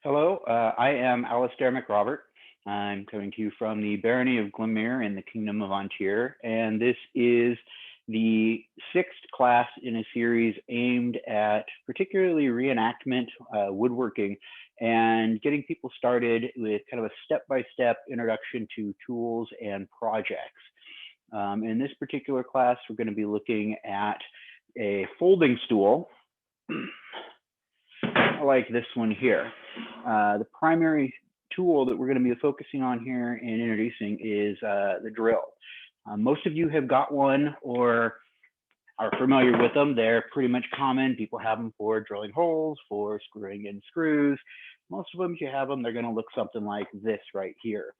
Hello, I am Alasdair Mac Roibeirt. I'm coming to you from the barony of Glenmuir in the Kingdom of Antir, and this is the sixth class in a series aimed at particularly reenactment, woodworking, and getting people started with kind of a step-by-step introduction to tools and projects. In this particular class, we're going to be looking at a folding stool like this one here. The primary tool that we're going to be focusing on here and introducing is the drill. Most of you have got one or are familiar with them. They're pretty much common. People have them for drilling holes, for screwing in screws. Most of them, if you have them, they're going to look something like this right here.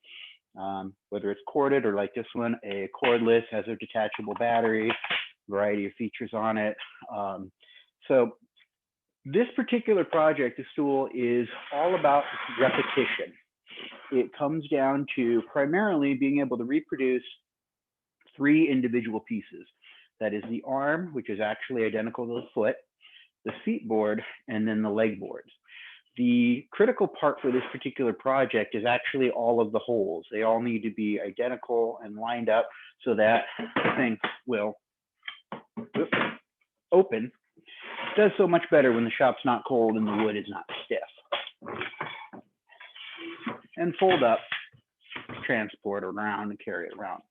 Whether it's corded or like this one, a cordless, has a detachable battery, variety of features on it. So this particular project, the stool, is all about repetition. It comes down to primarily being able to reproduce three individual pieces. That is the arm, which is actually identical to the foot, the seat board, and then the leg boards. The critical part for this particular project is actually all of the holes. They all need to be identical and lined up so that the thing will open. It does so much better when the shop's not cold and the wood is not stiff. And fold up, transport around, and carry it around.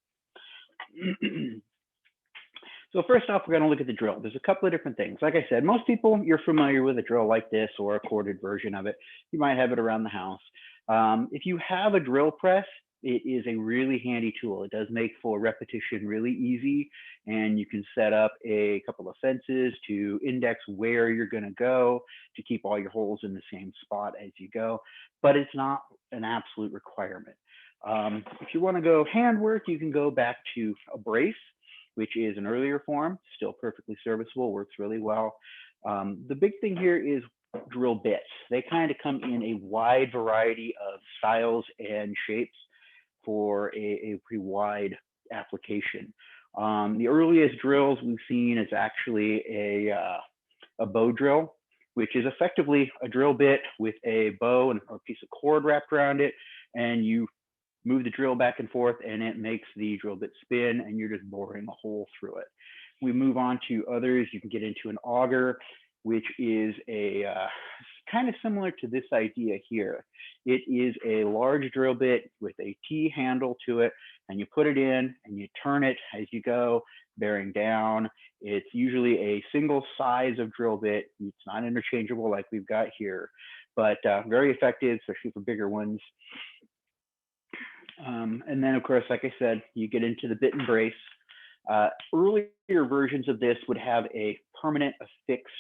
So first off, we're going to look at the drill. There's a couple of different things. Like I said, most people, you're familiar with a drill like this or a corded version of it. You might have it around the house. If you have a drill press, it is a really handy tool. It does make for repetition really easy, and you can set up a couple of fences to index where you're going to go to keep all your holes in the same spot as you go, but it's not an absolute requirement. If you want to go handwork, you can go back to a brace, which is an earlier form, still perfectly serviceable, works really well. The big thing here is drill bits. They kind of come in a wide variety of styles and shapes for a pretty wide application. The earliest drills we've seen is actually a bow drill, which is effectively a drill bit with a bow and a piece of cord wrapped around it, and you move the drill back and forth and it makes the drill bit spin and you're just boring a hole through it. We move on to others. You can get into an auger, which is a kind of similar to this idea here. It is a large drill bit with a T handle to it, and you put it in and you turn it as you go, bearing down. It's usually a single size of drill bit. It's not interchangeable like we've got here, but very effective, especially for bigger ones. And then, of course, like I said, you get into the bit and brace. Earlier versions of this would have a permanent, affixed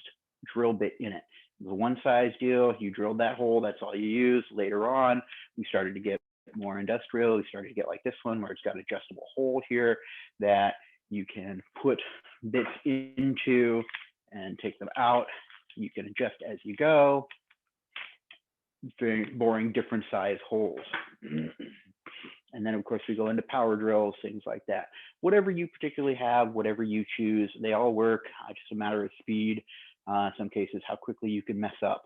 drill bit in it. It was a one-size deal. You drilled that hole, that's all you use. Later on, we started to get more industrial. We started to get like this one where it's got an adjustable hole here that you can put bits into and take them out. You can adjust as you go, boring different size holes. And then, of course, we go into power drills, things like that. Whatever you particularly have, whatever you choose, they all work. Just a matter of speed. In some cases, how quickly you can mess up.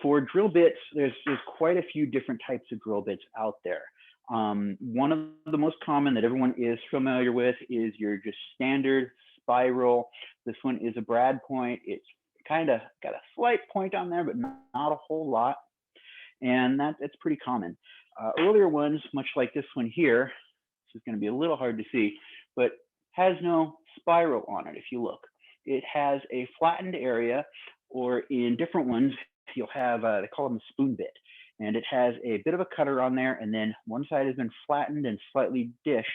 For drill bits, there's quite a few different types of drill bits out there. One of the most common that everyone is familiar with is your just standard spiral. This one is a brad point. It's kind of got a slight point on there, but not a whole lot. And that's pretty common. Earlier ones, much like this one here, this is going to be a little hard to see, but has no spiral on it if you look. It has a flattened area, or in different ones, you'll have, they call them a spoon bit. And it has a bit of a cutter on there, and then one side has been flattened and slightly dished,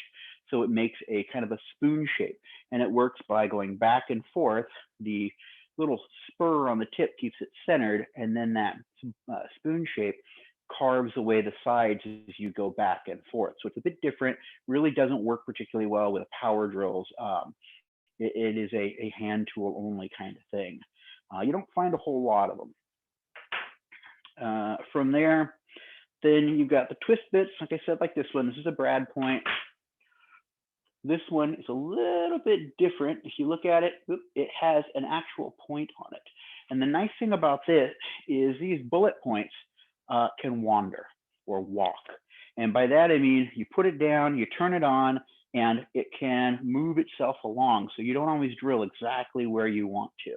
so it makes a kind of a spoon shape. And it works by going back and forth. The little spur on the tip keeps it centered, and then that spoon shape carves away the sides as you go back and forth. So it's a bit different, really doesn't work particularly well with power drills. It is a hand tool only kind of thing. You don't find a whole lot of them. From there, then you've got the twist bits, like I said, like this one. This is a brad point. This one is a little bit different. If you look at it, it has an actual point on it. And the nice thing about this is these bullet points can wander or walk. And by that, I mean, you put it down, you turn it on, and it can move itself along. So you don't always drill exactly where you want to.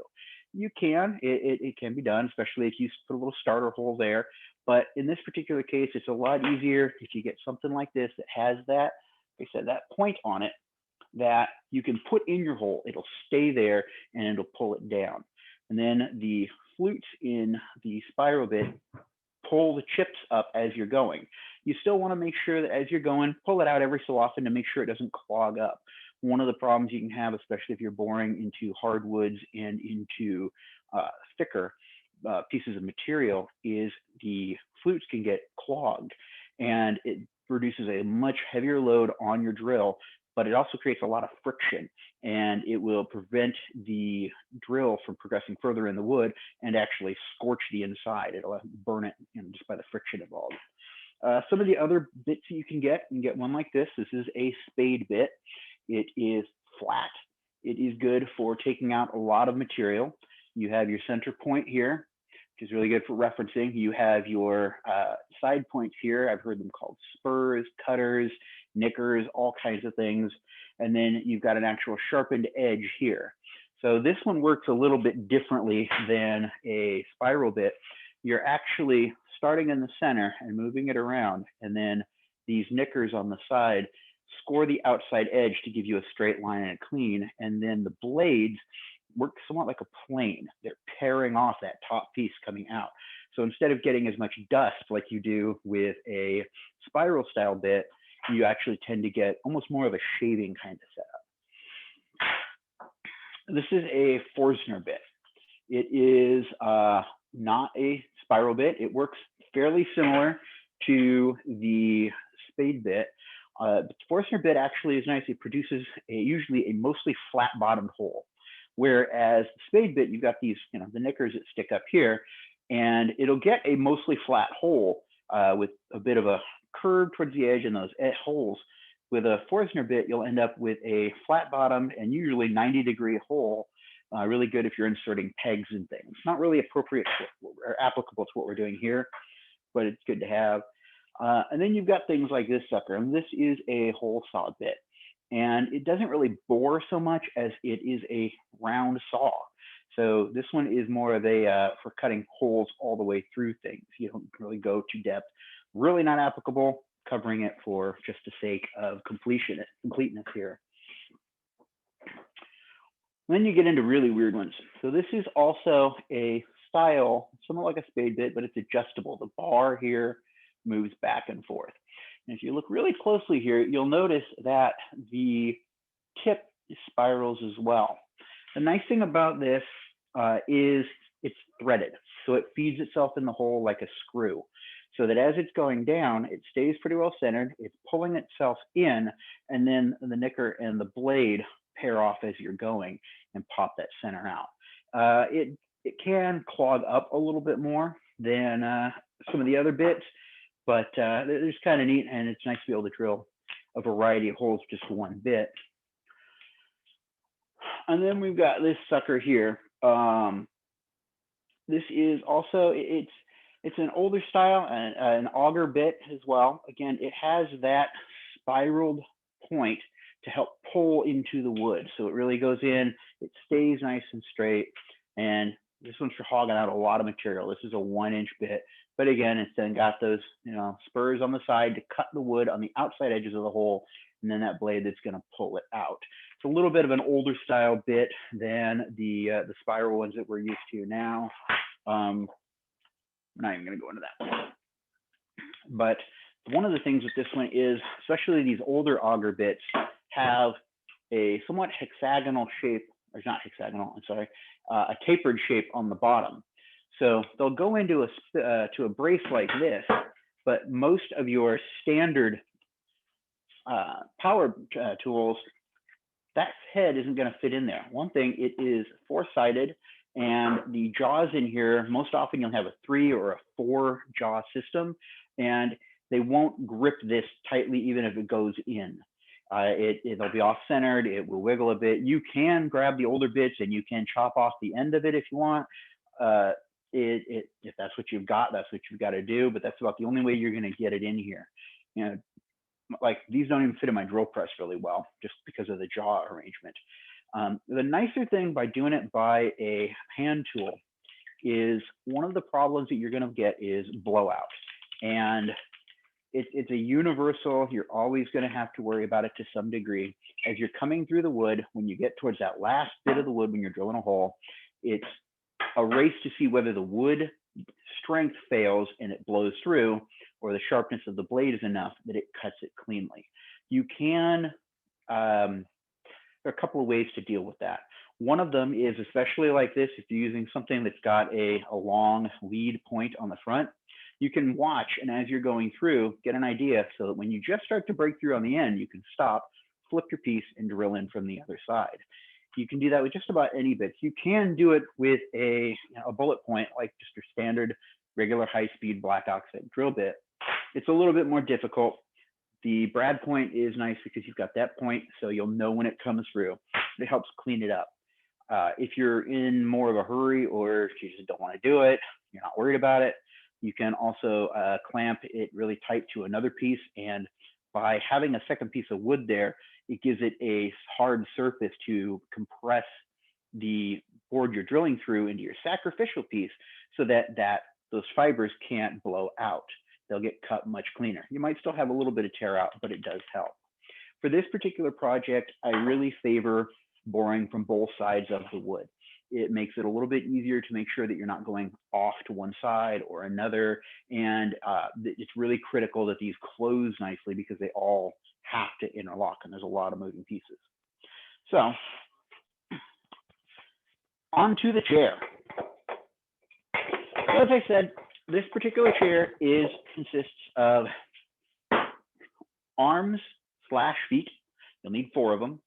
You can, it can be done, especially if you put a little starter hole there. But in this particular case, it's a lot easier if you get something like this that has that, like I said, that point on it that you can put in your hole. It'll stay there and it'll pull it down. And then the flutes in the spiral bit pull the chips up as you're going. You still want to make sure that as you're going, pull it out every so often to make sure it doesn't clog up. One of the problems you can have, especially if you're boring into hardwoods and into thicker pieces of material, is the flutes can get clogged, and it produces a much heavier load on your drill, but it also creates a lot of friction, and it will prevent the drill from progressing further in the wood and actually scorch the inside. It'll burn it, just by the friction involved. Some of the other bits you can get one like this. This is a spade bit. It is flat. It is good for taking out a lot of material. You have your center point here, which is really good for referencing. You have your side points here. I've heard them called spurs, cutters, nickers, all kinds of things. And then you've got an actual sharpened edge here. So this one works a little bit differently than a spiral bit. You're actually starting in the center and moving it around, and then these nickers on the side score the outside edge to give you a straight line and a clean, and then the blades work somewhat like a plane. They're tearing off that top piece coming out. So instead of getting as much dust like you do with a spiral style bit, you actually tend to get almost more of a shaving kind of setup. This is a Forstner bit. It is not a spiral bit. It works fairly similar to the spade bit. The Forstner bit actually is nice. It produces usually a mostly flat bottomed hole, whereas the spade bit, you've got these, the nickers that stick up here, and it'll get a mostly flat hole with a bit of a curve towards the edge and those holes. With a Forstner bit, you'll end up with a flat bottomed and usually 90-degree hole. Really good if you're inserting pegs and things. Not really appropriate or applicable to what we're doing here, but it's good to have. And then you've got things like this sucker, and this is a hole saw bit. And it doesn't really bore so much as it is a round saw. So this one is more of a, for cutting holes all the way through things. You don't really go to depth. Really not applicable, covering it for just the sake of completeness here. Then you get into really weird ones. So this is also a style, somewhat like a spade bit, but it's adjustable. The bar here moves back and forth. And if you look really closely here, you'll notice that the tip spirals as well. The nice thing about this is it's threaded. So it feeds itself in the hole like a screw. So that as it's going down, it stays pretty well centered. It's pulling itself in, and then the nicker and the blade pair off as you're going and pop that center out. It can clog up a little bit more than some of the other bits, but it's kind of neat, and it's nice to be able to drill a variety of holes just for one bit. And then we've got this sucker here. This is also, it's an older style, and an auger bit as well. Again, it has that spiraled point to help pull into the wood. So it really goes in, it stays nice and straight. And this one's for hogging out a lot of material. This is a 1-inch bit, but again, it's then got those, spurs on the side to cut the wood on the outside edges of the hole, and then that blade that's going to pull it out. It's a little bit of an older style bit than the spiral ones that we're used to now. I'm not even going to go into that one. But one of the things with this one is, especially these older auger bits, have a somewhat hexagonal shape, or not hexagonal, I'm sorry, a tapered shape on the bottom. So they'll go into to a brace like this, but most of your standard power tools, that head isn't going to fit in there. One thing, it is 4-sided, and the jaws in here, most often you'll have a 3 or a 4 jaw system, and they won't grip this tightly even if it goes in. It'll be off-centered, it will wiggle a bit. You can grab the older bits and you can chop off the end of it if you want, if that's what you've got, that's what you've got to do. But that's about the only way you're going to get it in here. You know, like these don't even fit in my drill press really well, just because of the jaw arrangement. The nicer thing by doing it by a hand tool is one of the problems that you're going to get is blowout. And it's a universal, you're always going to have to worry about it to some degree. As you're coming through the wood, when you get towards that last bit of the wood, when you're drilling a hole, it's a race to see whether the wood strength fails and it blows through, or the sharpness of the blade is enough that it cuts it cleanly. You can, there are a couple of ways to deal with that. One of them is, especially like this, if you're using something that's got a long lead point on the front, you can watch, and as you're going through, get an idea so that when you just start to break through on the end, you can stop, flip your piece, and drill in from the other side. You can do that with just about any bits. You can do it with a bullet point, like just your standard regular high-speed black oxide drill bit. It's a little bit more difficult. The brad point is nice because you've got that point, so you'll know when it comes through. It helps clean it up. If you're in more of a hurry, or if you just don't want to do it, you're not worried about it, you can also clamp it really tight to another piece. And by having a second piece of wood there, it gives it a hard surface to compress the board you're drilling through into your sacrificial piece, so that those fibers can't blow out. They'll get cut much cleaner. You might still have a little bit of tear out, but it does help. For this particular project, I really favor boring from both sides of the wood. It makes it a little bit easier to make sure that you're not going off to one side or another. And it's really critical that these close nicely, because they all have to interlock, and there's a lot of moving pieces. So onto the chair. So as I said, this particular chair consists of arms / feet. You'll need 4 of them.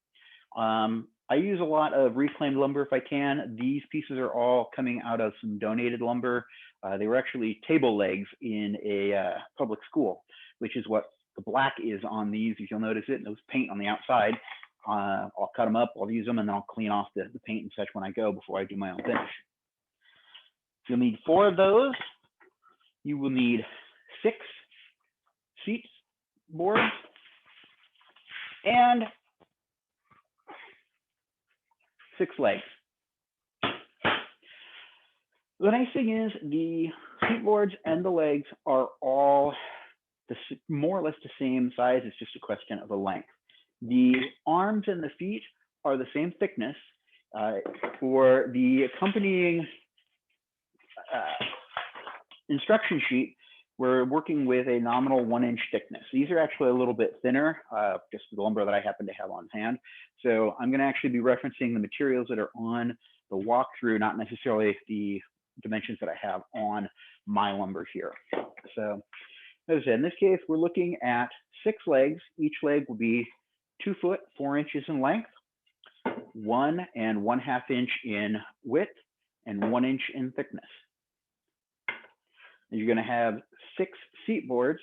I use a lot of reclaimed lumber if I can. These pieces are all coming out of some donated lumber. They were actually table legs in a public school, which is what the black is on these. If you'll notice it, and those paint on the outside. I'll cut them up, I'll use them, and then I'll clean off the paint and such when I go before I do my own finish. You'll need 4 of those. You will need 6 seat boards and 6 legs. The nice thing is the seat boards and the legs are all more or less the same size. It's just a question of the length. The arms and the feet are the same thickness. For the accompanying instruction sheet, we're working with a nominal 1-inch thickness. These are actually a little bit thinner, just the lumber that I happen to have on hand. So I'm going to actually be referencing the materials that are on the walkthrough, not necessarily the dimensions that I have on my lumber here. So as I said, in this case, we're looking at 6 legs. Each leg will be 2 foot 4 inches in length, 1 1/2 inch in width, and 1 inch in thickness. And you're going to have 6 seat boards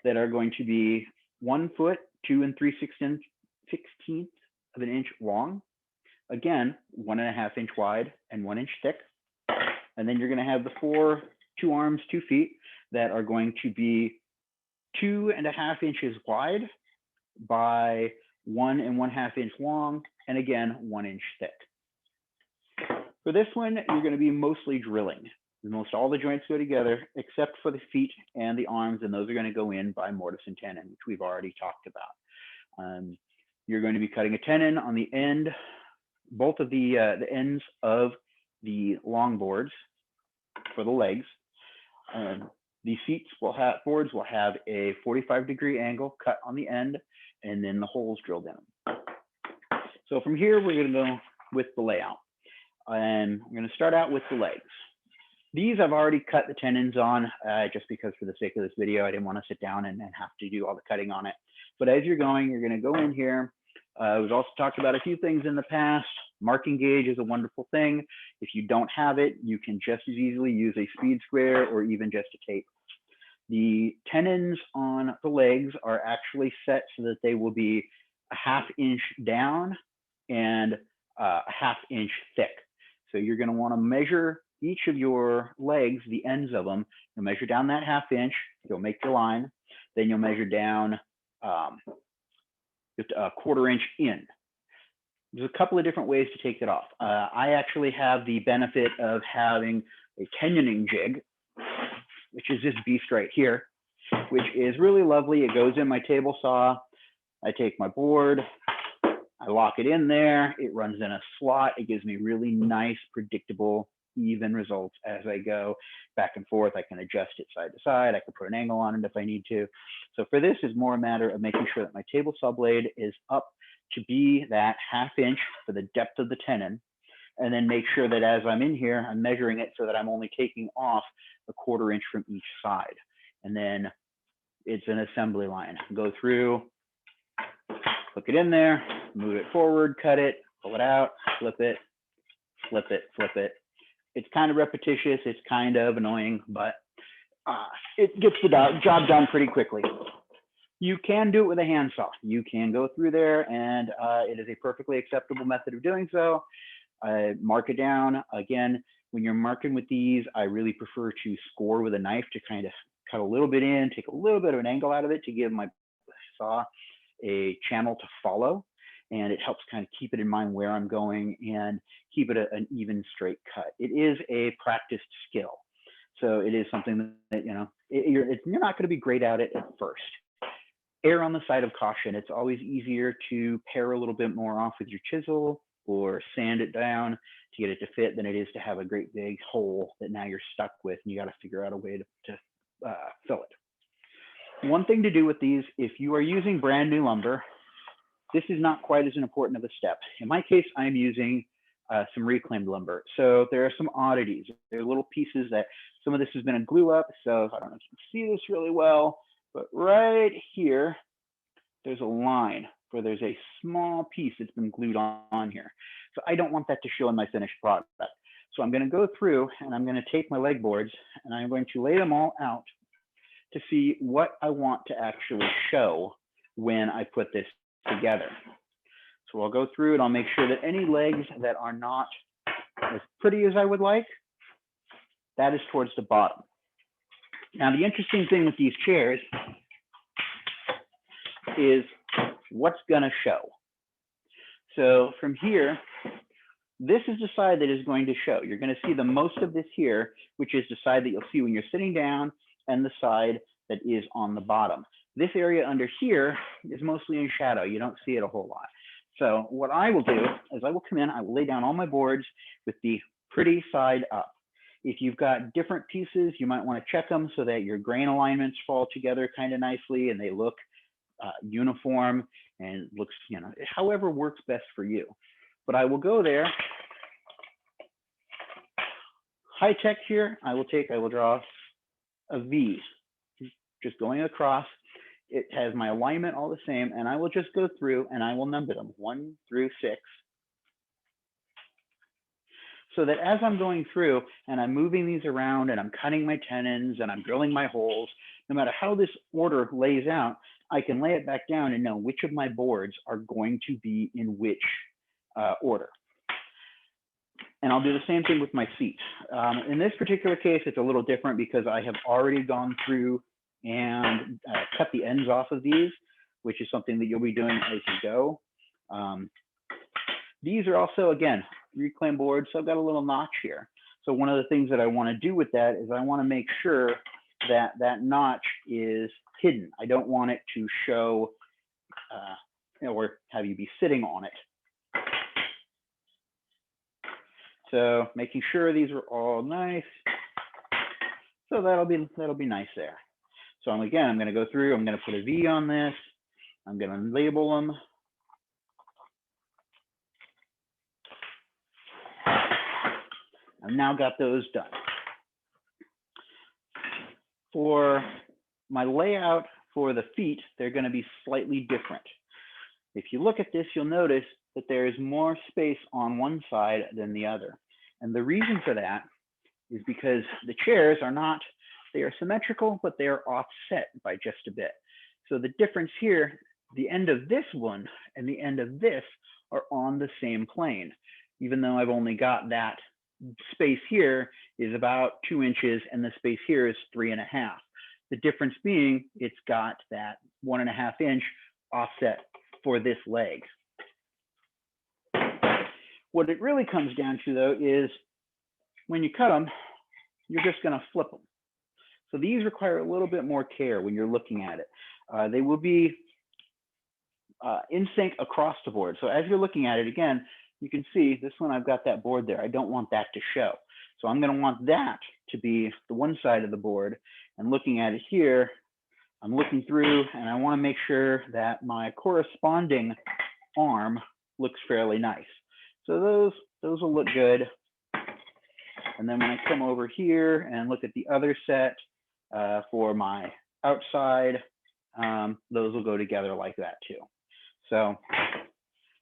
that are going to be 1 foot 2 3/16 of an inch long. Again, 1 1/2 inch wide and 1 inch thick. And then you're going to have the 2 arms, 2 feet that are going to be 2 1/2 inches wide by 1 1/2 inch long, and again, 1 inch thick. For this one, you're going to be mostly drilling. Most all the joints go together except for the feet and the arms, and those are going to go in by mortise and tenon, which we've already talked about. You're going to be cutting a tenon on the end, both of the ends of the long boards for the legs. The boards will have a 45-degree angle cut on the end, and then the holes drilled in them. So from here, we're going to go with the layout. And we're going to start out with the legs. These I've already cut the tenons on, just because for the sake of this video, I didn't want to sit down and have to do all the cutting on it. But as you're going to go in here. We've also talked about a few things in the past. Marking gauge is a wonderful thing. If you don't have it, you can just as easily use a speed square or even just a tape. The tenons on the legs are actually set so that they will be a 1/2 inch down and a 1/2 inch thick. So you're going to want to measure each of your legs, the ends of them, you'll measure down that 1/2 inch, you'll make your line, then you'll measure down just a 1/4 inch in. There's a couple of different ways to take it off. I actually have the benefit of having a canyoning jig, which is this beast right here, which is really lovely. It goes in my table saw. I take my board, I lock it in there. It runs in a slot. It gives me really nice, predictable, even results as I go back and forth. I can adjust it side to side. I can put an angle on it if I need to. So for this, it's more a matter of making sure that my table saw blade is up to be that 1/2 inch for the depth of the tenon, and then make sure that as I'm in here, I'm measuring it so that I'm only taking off a 1/4 inch from each side. And then it's an assembly line. Go through, hook it in there, move it forward, cut it, pull it out, flip it, flip it, flip it. It's kind of repetitious. It's kind of annoying, but it gets the job done pretty quickly. You can do it with a handsaw. You can go through there, and it is a perfectly acceptable method of doing so. Mark it down. Again, when you're marking with these, I really prefer to score with a knife to kind of cut a little bit in, take a little bit of an angle out of it to give my saw a channel to follow. And it helps kind of keep it in mind where I'm going and keep it an even straight cut. It is a practiced skill. So it is something that, you're not going to be great at it at first. Err on the side of caution. It's always easier to pare a little bit more off with your chisel or sand it down to get it to fit than it is to have a great big hole that now you're stuck with and you got to figure out a way to fill it. One thing to do with these, if you are using brand new lumber, this is not quite as important of a step. In my case, I'm using some reclaimed lumber. So there are some oddities. There are little pieces that some of this has been a glue up. So I don't know if you can see this really well, but right here, there's a line where there's a small piece that's been glued on here. So I don't want that to show in my finished product. So I'm going to go through and I'm going to take my leg boards and I'm going to lay them all out to see what I want to actually show when I put this together. So I'll go through and I'll make sure that any legs that are not as pretty as I would like, that is towards the bottom. Now, the interesting thing with these chairs is what's gonna show. So from here, this is the side that is going to show. You're gonna see the most of this here, which is the side that you'll see when you're sitting down and the side that is on the bottom. This area under here is mostly in shadow. You don't see it a whole lot. So what I will do is I will come in, I will lay down all my boards with the pretty side up. If you've got different pieces, you might want to check them so that your grain alignments fall together kind of nicely and they look uniform and looks, however works best for you. But I will go there. High tech here, I will draw a V, just going across. It has my alignment all the same, and I will just go through and I will number them 1 through 6. So that as I'm going through and I'm moving these around and I'm cutting my tenons and I'm drilling my holes, no matter how this order lays out, I can lay it back down and know which of my boards are going to be in which order. And I'll do the same thing with my seats. In this particular case, it's a little different because I have already gone through and cut the ends off of these, which is something that you'll be doing as you go. These are also, again, reclaimed boards, so I've got a little notch here. So one of the things that I want to do with that is I want to make sure that that notch is hidden. I don't want it to show or have you be sitting on it. So making sure these are all nice. So that'll be nice there. So I'm going to go through, I'm going to put a V on this. I'm going to label them. I've now got those done. For my layout for the feet, they're going to be slightly different. If you look at this, you'll notice that there is more space on one side than the other. And the reason for that is because the chairs are not, they are symmetrical, but they are offset by just a bit. So the difference here, the end of this one and the end of this are on the same plane, even though I've only got that space here is about 2 inches and the space here is 3.5. The difference being it's got that 1.5 inch offset for this leg. What it really comes down to though is when you cut them, you're just going to flip them. So these require a little bit more care when you're looking at it. They will be in sync across the board. So as you're looking at it again, you can see this one, I've got that board there. I don't want that to show. So I'm going to want that to be the one side of the board. And looking at it here, I'm looking through and I want to make sure that my corresponding arm looks fairly nice. So those will look good. And then when I come over here and look at the other set for my outside, those will go together like that too. So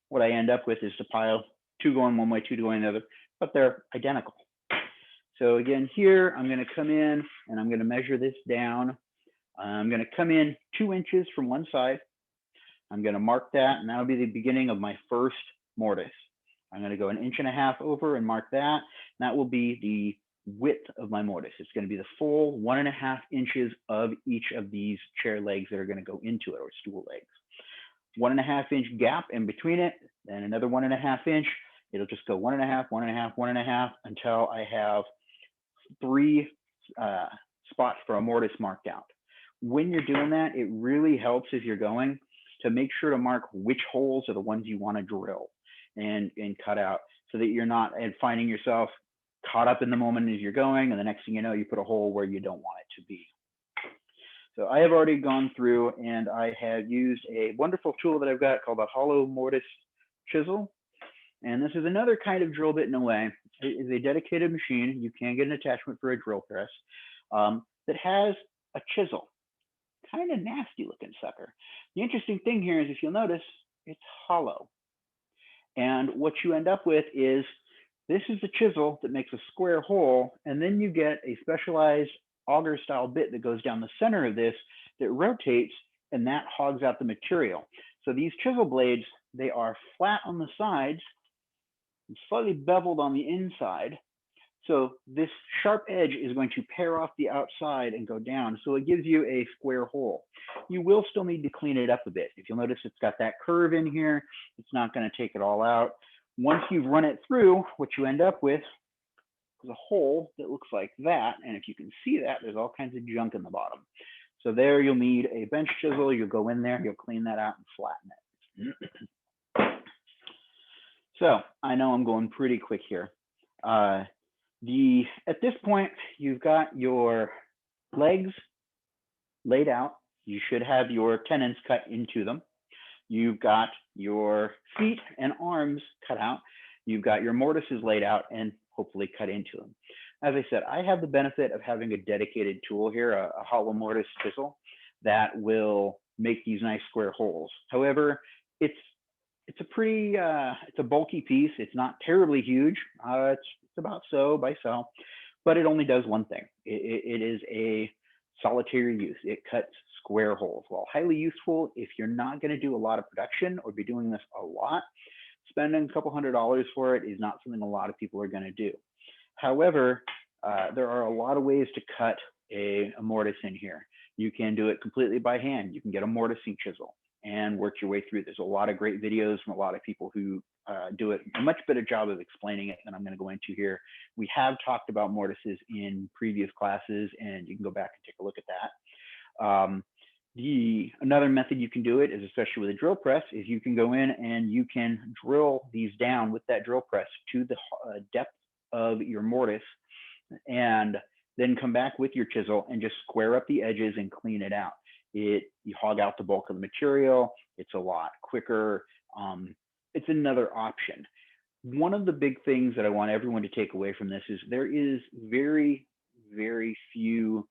what I end up with is to pile 2 going one way, 2 going the other, but they're identical. So again, here I'm going to come in and I'm going to measure this down. I'm going to come in 2 inches from one side. I'm going to mark that, and that'll be the beginning of my first mortise. I'm going to go 1.5 inches over and mark that. And that will be the width of my mortise. It's going to be the full 1.5 inches of each of these chair legs that are going to go into it, or stool legs. 1.5 inch gap in between it, then another 1.5 inch. It'll just go 1.5, 1.5, 1.5 until I have 3 spots for a mortise marked out. When you're doing that, it really helps as you're going to make sure to mark which holes are the ones you want to drill and cut out, so that you're not finding yourself caught up in the moment as you're going, and the next thing you know, you put a hole where you don't want it to be. So I have already gone through and I have used a wonderful tool that I've got called a hollow mortise chisel. And this is another kind of drill bit in a way. It is a dedicated machine. You can get an attachment for a drill press that has a chisel. Kind of nasty looking sucker. The interesting thing here is, if you'll notice, it's hollow. And what you end up with is, this is the chisel that makes a square hole, and then you get a specialized auger style bit that goes down the center of this that rotates, and that hogs out the material. So these chisel blades, they are flat on the sides and slightly beveled on the inside. So this sharp edge is going to pare off the outside and go down. So it gives you a square hole. You will still need to clean it up a bit. If you'll notice, it's got that curve in here. It's not going to take it all out. Once you've run it through, what you end up with is a hole that looks like that. And if you can see that, there's all kinds of junk in the bottom. So there you'll need a bench chisel. You'll go in there, you'll clean that out and flatten it. So I know I'm going pretty quick here. At this point, you've got your legs laid out. You should have your tenons cut into them. You've got your feet and arms cut out. You've got your mortises laid out and hopefully cut into them. As I said, I have the benefit of having a dedicated tool here, a hollow mortise chisel, that will make these nice square holes. However, it's a bulky piece. It's not terribly huge. It's about so by so, but it only does one thing. It is a solitary use. It cuts square holes. While highly useful, if you're not going to do a lot of production or be doing this a lot, spending a couple $100 for it is not something a lot of people are going to do. However, there are a lot of ways to cut a mortise in here. You can do it completely by hand. You can get a mortising chisel and work your way through. There's a lot of great videos from a lot of people who do it a much better job of explaining it than I'm going to go into here. We have talked about mortises in previous classes, and you can go back and take a look at that. Another method you can do it is, especially with a drill press, is you can go in and you can drill these down with that drill press to the depth of your mortise, and then come back with your chisel and just square up the edges and clean it out. You hog out the bulk of the material. It's a lot quicker. It's another option. One of the big things that I want everyone to take away from this is there is very, very few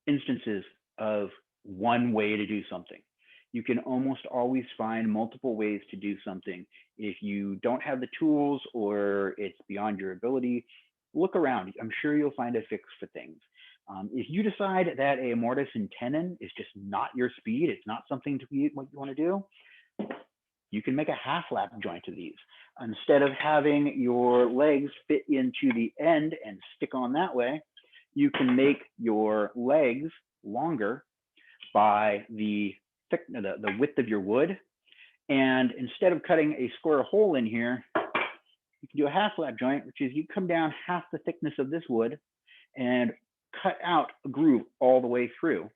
instances of one way to do something. You can almost always find multiple ways to do something. If you don't have the tools or it's beyond your ability, look around. I'm sure you'll find a fix for things. If you decide that a mortise and tenon is just not your speed, it's not something to be what you want to do, you can make a half lap joint of these. Instead of having your legs fit into the end and stick on that way, you can make your legs longer by the width of your wood. And instead of cutting a square hole in here, you can do a half lap joint, which is you come down half the thickness of this wood and cut out a groove all the way through.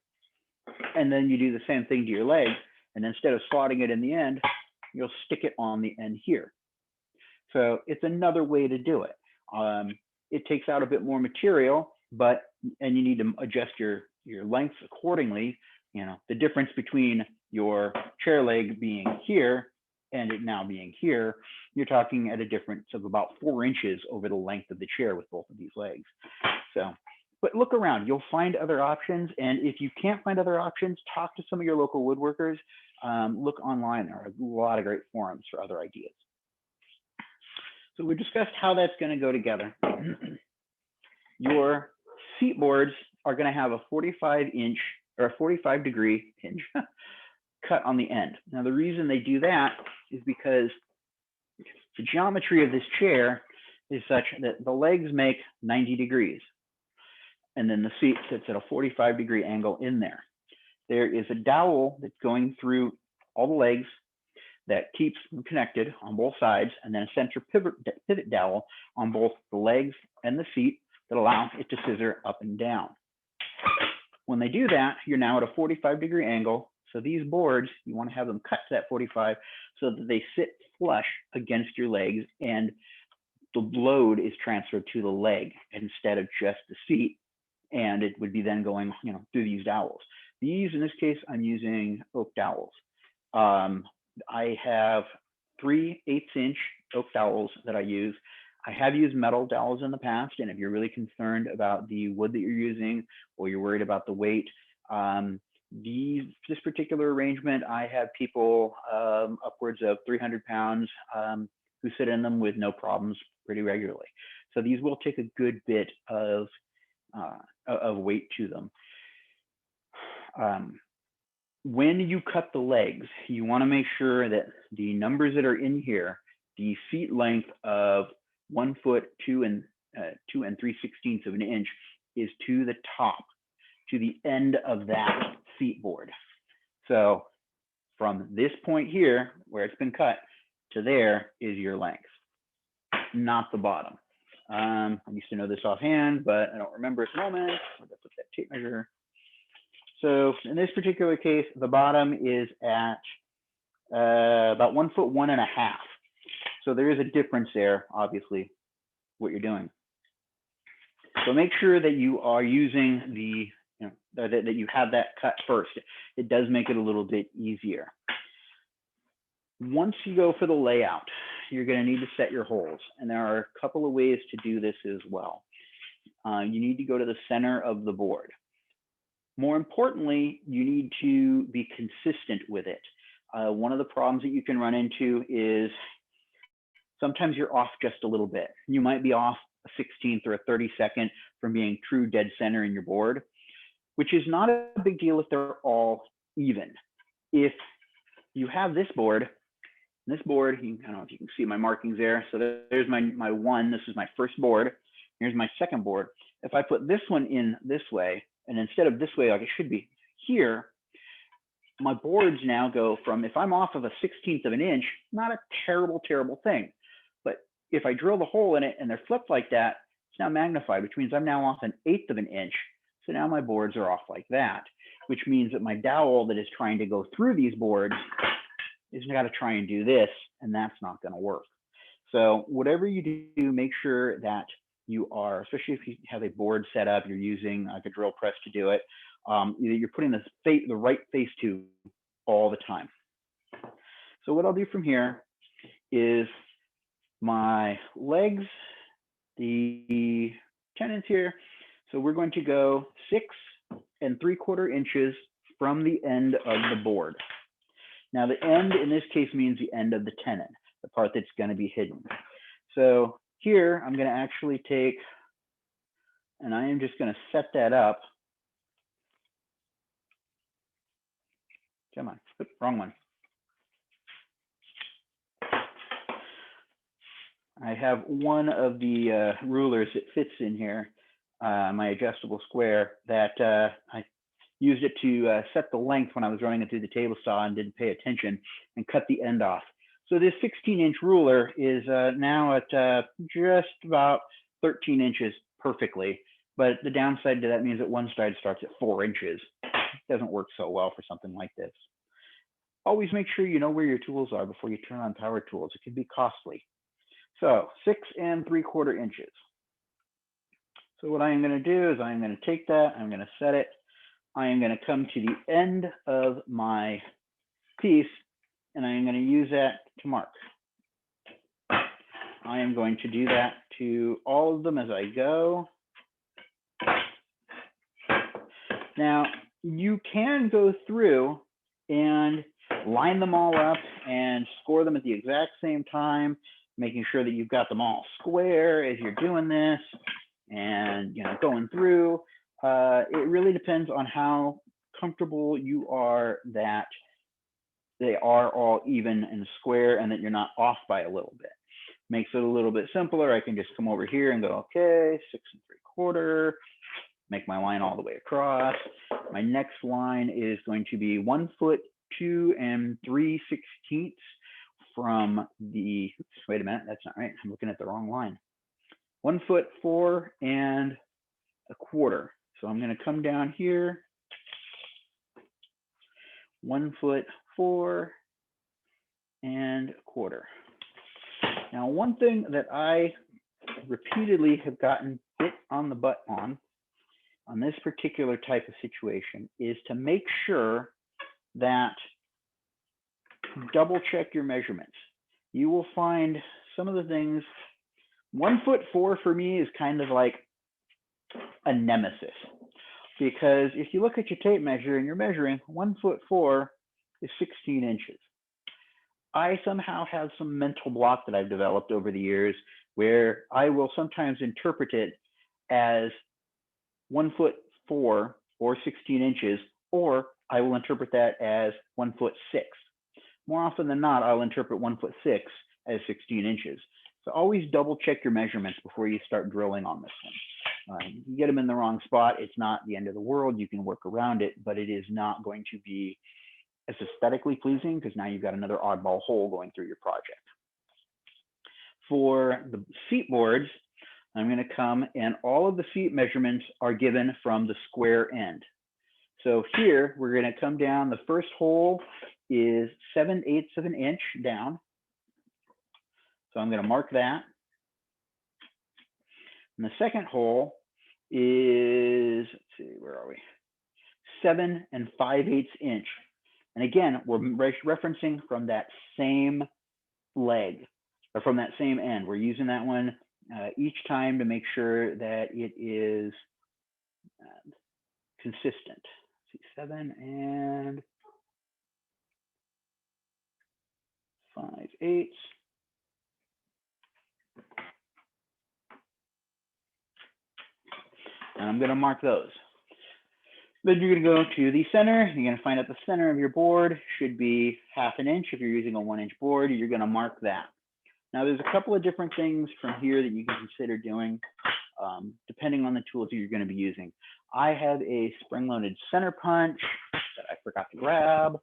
And then you do the same thing to your leg. And instead of slotting it in the end, you'll stick it on the end here. So it's another way to do it. It takes out a bit more material, and you need to adjust your lengths accordingly. You know, the difference between your chair leg being here and it now being here, you're talking at a difference of about 4 inches over the length of the chair with both of these legs. So, but look around, you'll find other options. And if you can't find other options, talk to some of your local woodworkers. Look online, there are a lot of great forums for other ideas. So we discussed how that's going to go together. Your seat boards are going to have a 45-inch or a 45-degree hinge cut on the end. Now, the reason they do that is because the geometry of this chair is such that the legs make 90 degrees, and then the seat sits at a 45-degree angle in there. There is a dowel that's going through all the legs that keeps them connected on both sides, and then a center pivot dowel on both the legs and the seat that allows it to scissor up and down. When they do that, you're now at a 45-degree angle. So these boards, you want to have them cut to that 45 so that they sit flush against your legs and the load is transferred to the leg instead of just the seat. And it would be then going, you know, through these dowels. These, in this case, I'm using oak dowels. I have 3/8-inch oak dowels that I use. I have used metal dowels in the past, and if you're really concerned about the wood that you're using or you're worried about the weight, this particular arrangement, I have people upwards of 300 pounds who sit in them with no problems pretty regularly. So these will take a good bit of weight to them. When you cut the legs, you want to make sure that the numbers that are in here, the seat length of 1 foot 2 and 3/16 of an inch, is to the top, to the end of that seat board. So from this point here, where it's been cut, to there is your length, not the bottom. I used to know this offhand, but I don't remember at the moment. I'm going to put that tape measure. So in this particular case, the bottom is at about 1 foot 1.5. So there is a difference there, obviously, what you're doing. So make sure that you are using the, that you have that cut first. It does make it a little bit easier. Once you go for the layout, you're going to need to set your holes. And there are a couple of ways to do this as well. You need to go to the center of the board. More importantly, you need to be consistent with it. One of the problems that you can run into is sometimes you're off just a little bit. You might be off a 16th or a 32nd from being true dead center in your board, which is not a big deal if they're all even. If you have this board, I don't know if you can see my markings there. So there's my one, this is my first board. Here's my second board. If I put this one in this way, and instead of this way, like it should be here, my boards now go from, if I'm off of a 16th of an inch, not a terrible, terrible thing. But if I drill the hole in it and they're flipped like that, it's now magnified, which means I'm now off 1/8 of an inch. So now my boards are off like that, which means that my dowel that is trying to go through these boards is got to try and do this, and that's not going to work. So whatever you do, make sure that you are, especially if you have a board set up, you're using like a drill press to do it, you're putting the right face to all the time. So what I'll do from here is my legs, the tenons here. So we're going to go 6 3/4 inches from the end of the board. Now the end in this case means the end of the tenon, the part that's going to be hidden. So here I'm going to actually take, and I am just going to set that up. Come on, wrong one. I have one of the rulers that fits in here, my adjustable square, that I used it to set the length when I was running it through the table saw and didn't pay attention and cut the end off. So this 16-inch ruler is now at just about 13 inches perfectly. But the downside to that means that one side starts at 4 inches. It doesn't work so well for something like this. Always make sure you know where your tools are before you turn on power tools. It can be costly. So 6 3/4 inches. So what I am going to do is I'm going to take that, I'm going to set it. I am going to come to the end of my piece, and I am going to use that to mark. I am going to do that to all of them as I go. Now, you can go through and line them all up and score them at the exact same time, making sure that you've got them all square as you're doing this and going through. It really depends on how comfortable you are that they are all even and square and that you're not off by a little bit. Makes it a little bit simpler. I can just come over here and go, okay, 6 3/4, make my line all the way across. My next line is going to be 1 foot 2 3/16 from the, oops, wait a minute, that's not right. I'm looking at the wrong line. 1 foot 4 1/4. So I'm going to come down here, 1 foot 4 1/4. Now, one thing that I repeatedly have gotten bit on the butt on this particular type of situation is to make sure that double check your measurements. You will find some of the things, 1 foot 4 for me is kind of like a nemesis, because if you look at your tape measure and you're measuring 1 foot 4 is 16 inches. I somehow have some mental block that I've developed over the years where I will sometimes interpret it as 1 foot 4 or 16 inches, or I will interpret that as 1 foot 6. More often than not, I'll interpret 1 foot 6 as 16 inches. So always double check your measurements before you start drilling on this one. You get them in the wrong spot, it's not the end of the world. You can work around it, but it is not going to be as aesthetically pleasing because now you've got another oddball hole going through your project. For the seat boards, I'm going to come and all of the seat measurements are given from the square end. So here we're going to come down. The first hole is 7/8 of an inch down. So I'm going to mark that. And the second hole is, let's see, where are we? 7 5/8 inch. And again, we're referencing from that same leg or from that same end. We're using that one each time to make sure that it is consistent. Let's see, 7 5/8. And I'm going to mark those. Then you're going to go to the center. You're going to find out the center of your board should be 1/2 inch. If you're using a 1-inch board, you're going to mark that. Now, there's a couple of different things from here that you can consider doing, depending on the tools that you're going to be using. I have a spring-loaded center punch that I forgot to grab.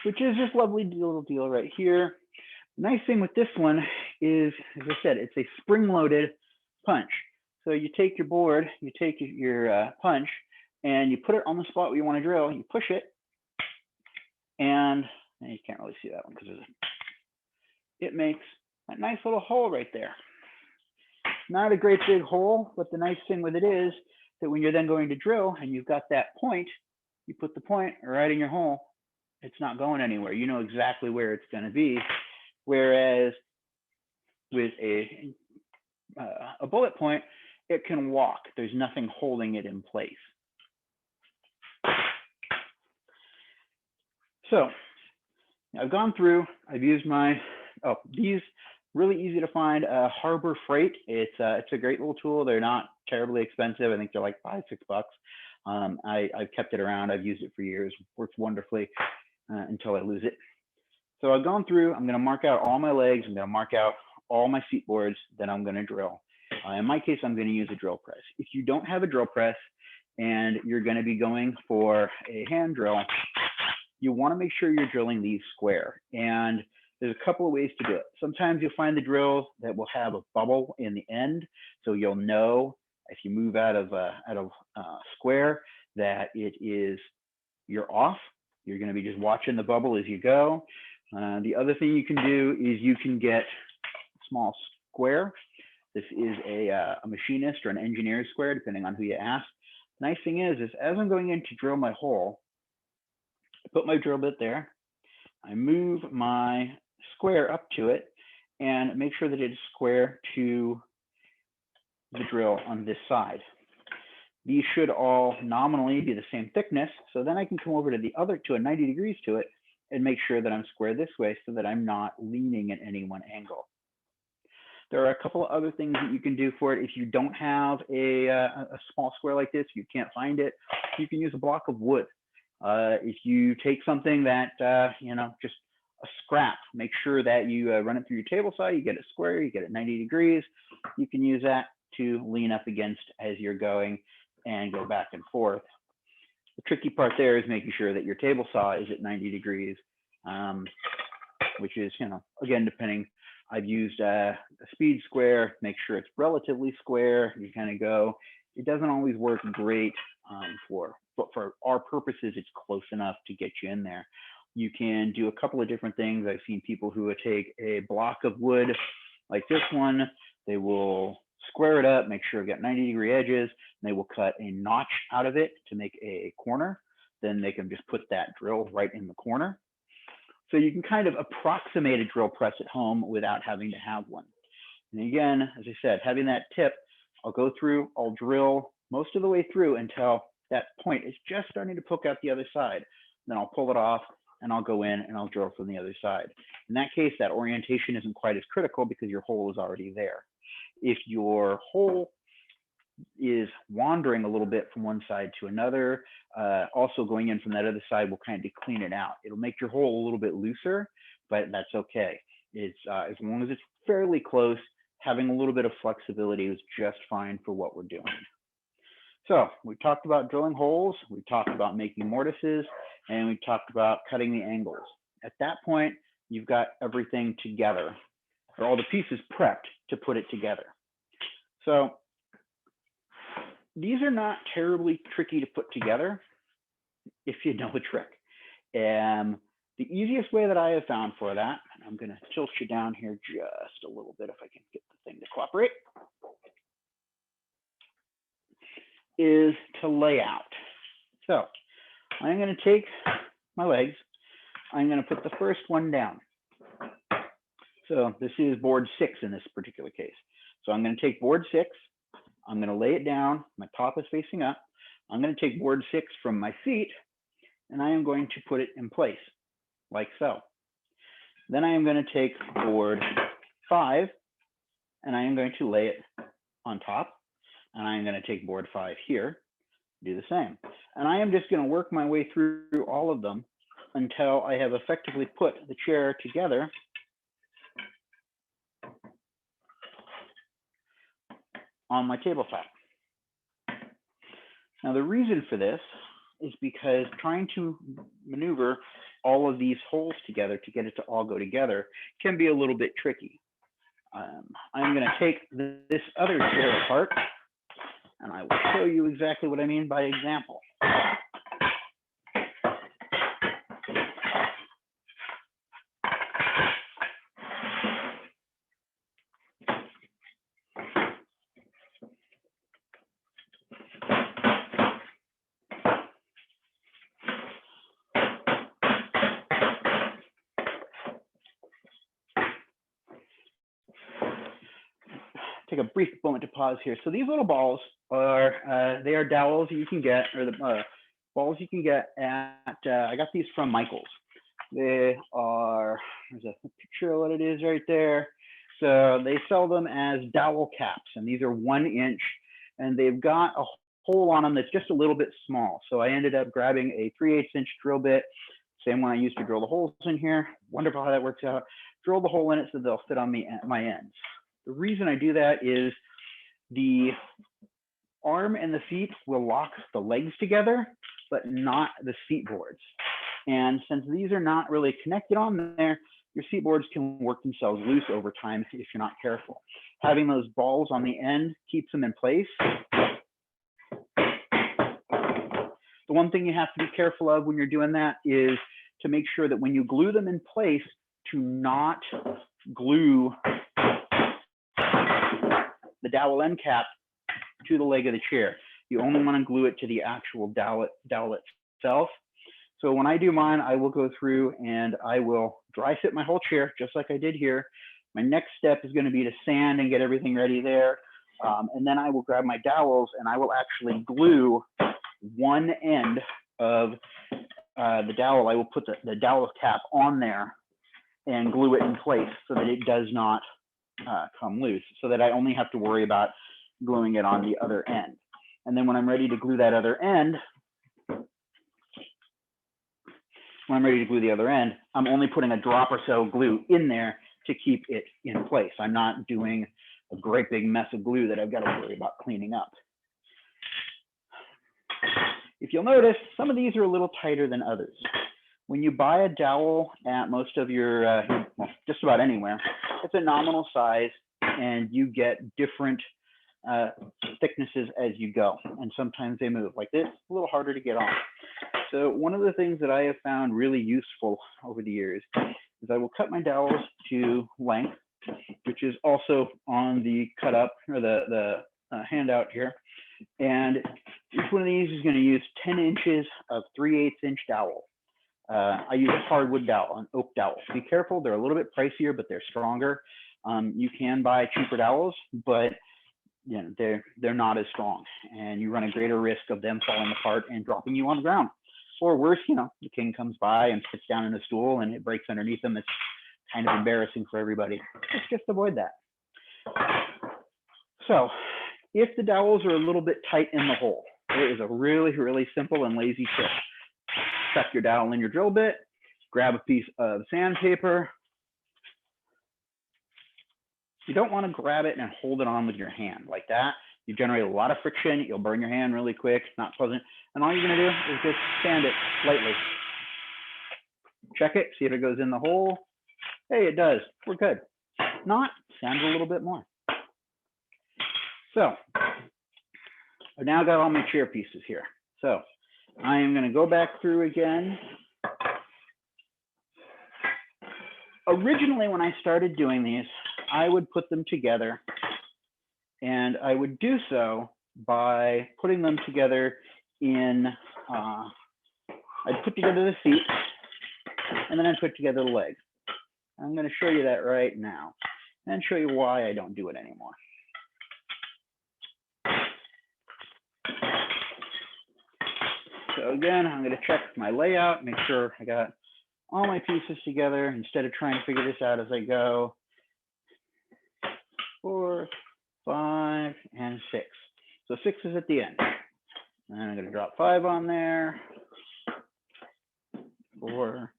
Which is this lovely little deal right here. Nice thing with this one is, as I said, it's a spring-loaded punch. So you take your board, you take your punch, and you put it on the spot where you want to drill. You push it, and you can't really see that one because it makes a nice little hole right there. Not a great big hole, but the nice thing with it is that when you're then going to drill and you've got that point, you put the point right in your hole. It's not going anywhere. You know exactly where it's going to be. Whereas with a bullet point, it can walk. There's nothing holding it in place. So I've gone through, I've used my, these really easy to find, Harbor Freight. It's a great little tool. They're not terribly expensive. I think they're like $5-6 bucks. I've kept it around. I've used it for years. Works wonderfully. until I lose it. So I've gone through, I'm going to mark out all my legs, I'm going to mark out all my seat boards that I'm going to drill. In my case, I'm going to use a drill press. If you don't have a drill press and you're going to be going for a hand drill, you want to make sure you're drilling these square. And there's a couple of ways to do it. Sometimes you'll find the drills that will have a bubble in the end, so you'll know if you move out of square that you're off. You're going to be just watching the bubble as you go. The other thing you can do is you can get a small square. This is a machinist or an engineer's square, depending on who you ask. Nice thing is as I'm going in to drill my hole, I put my drill bit there. I move my square up to it and make sure that it is square to the drill on this side. These should all nominally be the same thickness. So then I can come over to the other, to a 90 degrees to it, and make sure that I'm square this way so that I'm not leaning at any one angle. There are a couple of other things that you can do for it. If you don't have a small square like this, you can't find it, you can use a block of wood. If you take something that, just a scrap, make sure that you run it through your table saw, you get it square, you get it 90 degrees. You can use that to lean up against as you're going and go back and forth. The tricky part there is making sure that your table saw is at 90 degrees, which is, again, depending. I've used a speed square, make sure it's relatively square. You kind of go, it doesn't always work great but for our purposes, it's close enough to get you in there. You can do a couple of different things. I've seen people who would take a block of wood like this one, they will square it up, make sure it got 90-degree edges, and they will cut a notch out of it to make a corner. Then they can just put that drill right in the corner. So you can kind of approximate a drill press at home without having to have one. And again, as I said, having that tip, I'll go through, I'll drill most of the way through until that point is just starting to poke out the other side. Then I'll pull it off and I'll go in and I'll drill from the other side. In that case, that orientation isn't quite as critical because your hole is already there. If your hole is wandering a little bit from one side to another, also going in from that other side will kind of clean it out. It'll make your hole a little bit looser, but that's okay. It's as long as it's fairly close, having a little bit of flexibility is just fine for what we're doing. So we talked about drilling holes, we talked about making mortises, and we talked about cutting the angles. At that point, you've got everything together, or all the pieces prepped to put it together. So these are not terribly tricky to put together if you know the trick. And the easiest way that I have found for that, and I'm going to tilt you down here just a little bit if I can get the thing to cooperate, is to lay out. So I'm going to take my legs. I'm going to put the first one down. So this is board 6 in this particular case. So I'm going to take board 6. I'm going to lay it down. My top is facing up. I'm going to take board 6 from my feet, and I am going to put it in place, like so. Then I am going to take board 5, and I am going to lay it on top. And I am going to take board 5 here, do the same. And I am just going to work my way through all of them until I have effectively put the chair together on my tabletop. Now, the reason for this is because trying to maneuver all of these holes together to get it to all go together can be a little bit tricky. I'm going to take this other chair apart, and I will show you exactly what I mean by example. Take a brief moment to pause here. So these little balls are, they are dowels you can get, or the balls you can get at, I got these from Michael's. They are, there's a picture of what it is right there. So they sell them as dowel caps, and these are 1 inch, and they've got a hole on them that's just a little bit small. So I ended up grabbing a 3/8 inch drill bit, Same one I used to drill the holes in here. Wonderful how that works out. Drill the hole in it so they'll fit on my ends. The reason I do that is the arm and the feet will lock the legs together, but not the seat boards. And since these are not really connected on there, your seat boards can work themselves loose over time if you're not careful. Having those balls on the end keeps them in place. The one thing you have to be careful of when you're doing that is to make sure that when you glue them in place, to not glue the dowel end cap to the leg of the chair. You only want to glue it to the actual dowel itself. So when I do mine, I will go through and I will dry fit my whole chair, just like I did here. My next step is going to be to sand and get everything ready there. And then I will grab my dowels and I will actually glue one end of the dowel. I will put the dowel cap on there and glue it in place so that it does not come loose, so that I only have to worry about gluing it on the other end. And then when I'm ready to glue that other end, I'm only putting a drop or so glue in there to keep it in place. I'm not doing a great big mess of glue that I've got to worry about cleaning up. If you'll notice, some of these are a little tighter than others. When you buy a dowel at most of your, well, just about anywhere, it's a nominal size and you get different thicknesses as you go. And sometimes they move like this, a little harder to get on. So one of the things that I have found really useful over the years is I will cut my dowels to length, which is also on the cut up or the handout here. And each one of these is going to use 10 inches of 3/8 inch dowel. I use a hardwood dowel, an oak dowel. Be careful, they're a little bit pricier, but they're stronger. You can buy cheaper dowels, but you know, they're not as strong, and you run a greater risk of them falling apart and dropping you on the ground. Or worse, you know, the king comes by and sits down in a stool and it breaks underneath them. It's kind of embarrassing for everybody. Let's just avoid that. So if the dowels are a little bit tight in the hole, there is a really, really simple and lazy trick. Stuff your dowel in your drill bit, grab a piece of sandpaper. You don't want to grab it and hold it on with your hand like that. You generate a lot of friction. You'll burn your hand really quick. It's not pleasant. And all you're going to do is just sand it lightly. Check it, see if it goes in the hole. Hey, it does. We're good. If not, sand it a little bit more. So I've now got all my chair pieces here. So I am going to go back through again. Originally, when I started doing these, I would put them together, and I would do so by putting them together in, I'd put together the feet, and then I'd put together the legs. I'm going to show you that right now, and show you why I don't do it anymore. So again, I'm going to check my layout, make sure I got all my pieces together instead of trying to figure this out as I go. 4, 5, and 6. So 6 is at the end. And I'm going to drop 5 on there. 4.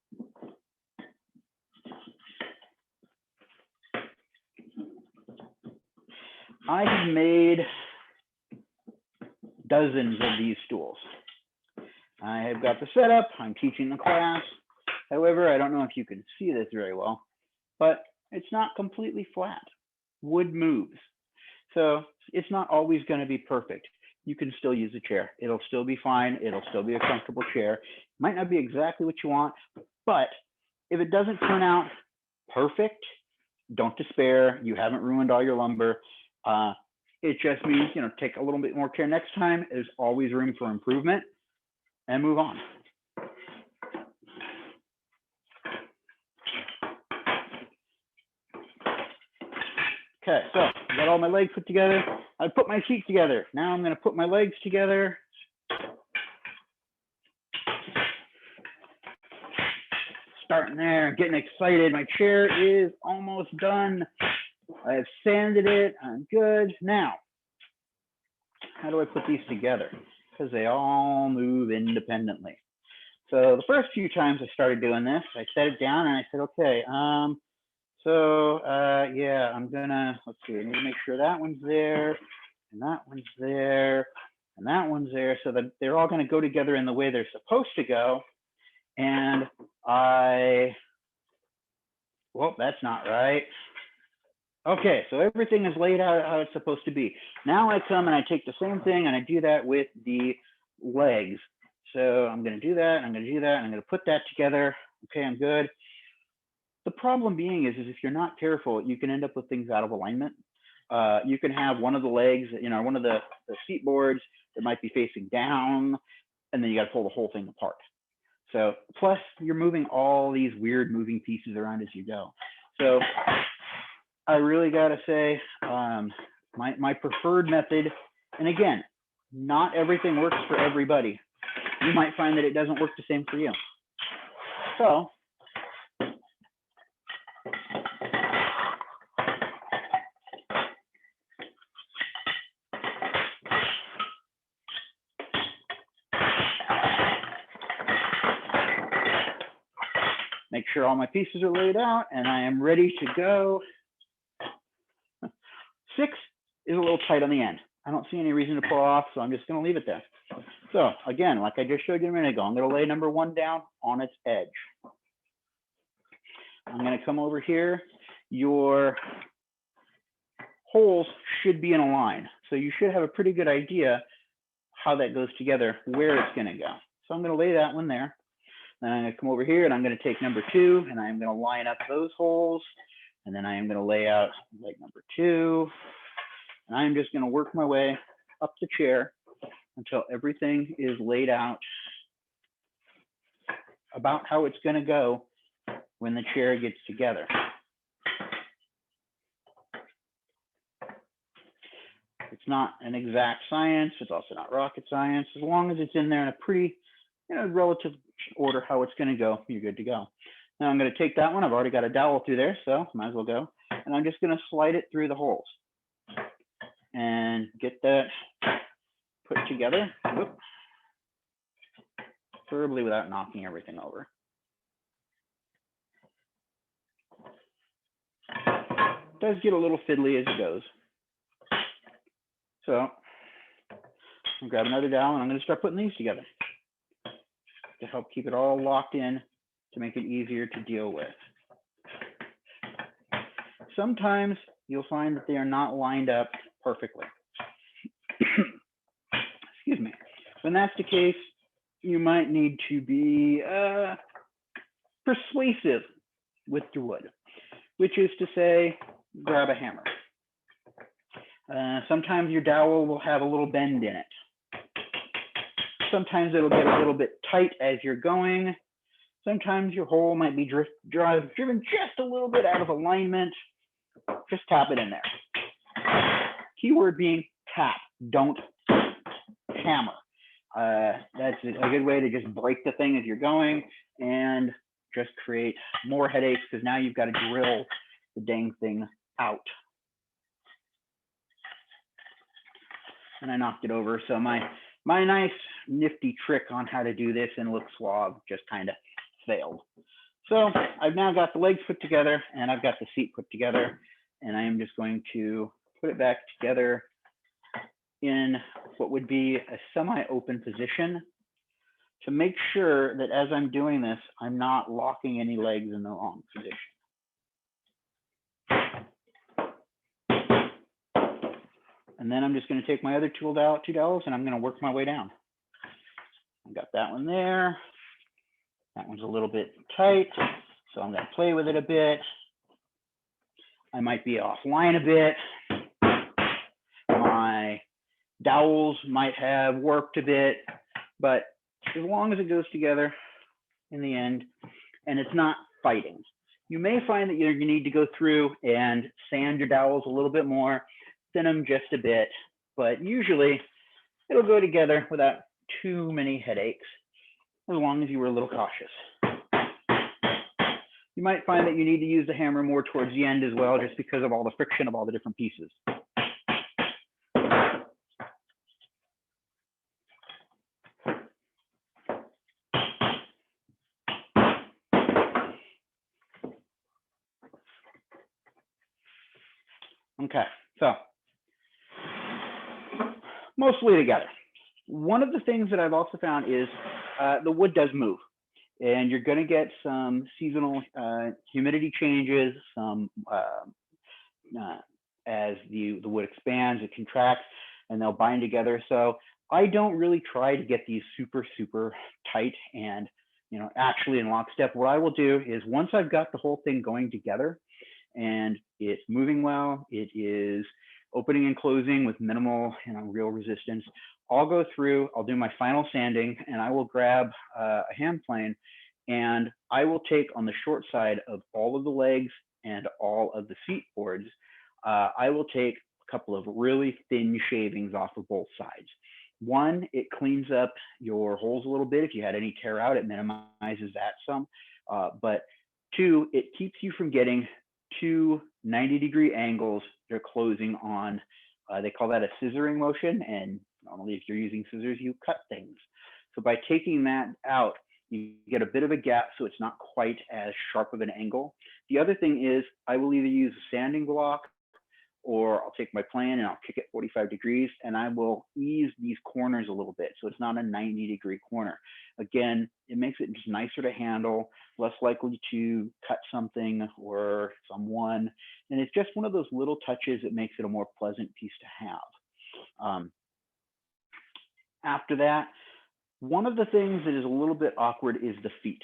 I have made dozens of these stools. I have got the setup. I'm teaching the class. However, I don't know if you can see this very well, but it's not completely flat. Wood moves. So it's not always going to be perfect. You can still use a chair. It'll still be fine. It'll still be a comfortable chair. Might not be exactly what you want, but if it doesn't turn out perfect, don't despair. You haven't ruined all your lumber. It just means, you know, take a little bit more care next time. There's always room for improvement, and move on. Okay, so I got all my legs put together. I put my feet together. Now I'm going to put my legs together. Starting there, getting excited. My chair is almost done. I've sanded it. I'm good. Now, how do I put these together? Because they all move independently. So the first few times I started doing this, I set it down and I said, okay, yeah, I'm gonna, let's see, I need to make sure that one's there, and that one's there, and that one's there, so that they're all gonna go together in the way they're supposed to go. And well, that's not right. Okay, so everything is laid out how it's supposed to be. Now I come and I take the same thing and I do that with the legs. So I'm gonna do that, I'm gonna do that, I'm gonna put that together. Okay, I'm good. The problem being is if you're not careful, you can end up with things out of alignment. You can have one of the legs, one of the seat boards that might be facing down, and then you got to pull the whole thing apart. So plus you're moving all these weird moving pieces around as you go. So I really got to say, my preferred method, and again, not everything works for everybody. You might find that it doesn't work the same for you. So make sure all my pieces are laid out and I am ready to go. 6 is a little tight on the end. I don't see any reason to pull off, so I'm just going to leave it there. So again, like I just showed you a minute ago, I'm going to lay number 1 down on its edge. I'm going to come over here. Your holes should be in a line, so you should have a pretty good idea how that goes together, where it's going to go. So I'm going to lay that one there. Then I'm going to come over here and I'm going to take number 2 and I'm going to line up those holes. And then I am going to lay out leg number 2. And I'm just going to work my way up the chair until everything is laid out about how it's going to go when the chair gets together. It's not an exact science. It's also not rocket science. As long as it's in there in a pretty, relative order how it's going to go, you're good to go. Now I'm going to take that one. I've already got a dowel through there, so might as well go. And I'm just going to slide it through the holes and get that put together. Whoop. Preferably without knocking everything over. It does get a little fiddly as it goes. So I'm gonna grab another dowel and I'm going to start putting these together to help keep it all locked in to make it easier to deal with. Sometimes you'll find that they are not lined up perfectly. Excuse me. When that's the case, you might need to be persuasive with your wood, which is to say, grab a hammer. Sometimes your dowel will have a little bend in it. Sometimes it'll get a little bit tight as you're going. Sometimes your hole might be driven just a little bit out of alignment. Just tap it in there. Keyword being tap, don't hammer. That's a good way to just break the thing as you're going and just create more headaches because now you've got to drill the dang thing out. And I knocked it over. So my nice nifty trick on how to do this and look suave just kind of failed. So I've now got the legs put together and I've got the seat put together, and I am just going to put it back together in what would be a semi-open position to make sure that as I'm doing this, I'm not locking any legs in the wrong position. And then I'm just going to take my other two dowels and I'm going to work my way down. I got that one there. That one's a little bit tight, so I'm going to play with it a bit. I might be offline a bit. My dowels might have worked a bit, but as long as it goes together in the end and it's not fighting. You may find that you need to go through and sand your dowels a little bit more, thin them just a bit, but usually it'll go together without too many headaches, as long as you were a little cautious. You might find that you need to use the hammer more towards the end as well, just because of all the friction of all the different pieces. Okay, so mostly together. One of the things that I've also found is the wood does move, and you're going to get some seasonal humidity changes, some as the wood expands, it contracts, and they'll bind together. So I don't really try to get these super tight and actually in lockstep. What I will do is once I've got the whole thing going together and it's moving well, it is opening and closing with minimal real resistance, I'll go through, I'll do my final sanding, and I will grab a hand plane, and I will take on the short side of all of the legs and all of the seat boards, I will take a couple of really thin shavings off of both sides. One, it cleans up your holes a little bit. If you had any tear out, it minimizes that some. But two, it keeps you from getting two 90-degree angles you're closing on. They call that a scissoring motion. And normally if you're using scissors, you cut things. So by taking that out, you get a bit of a gap, so it's not quite as sharp of an angle. The other thing is I will either use a sanding block, or I'll take my plane and I'll kick it 45 degrees, and I will ease these corners a little bit so it's not a 90-degree corner. Again, it makes it just nicer to handle, less likely to cut something or someone, and it's just one of those little touches that makes it a more pleasant piece to have. After that, one of the things that is a little bit awkward is the feet,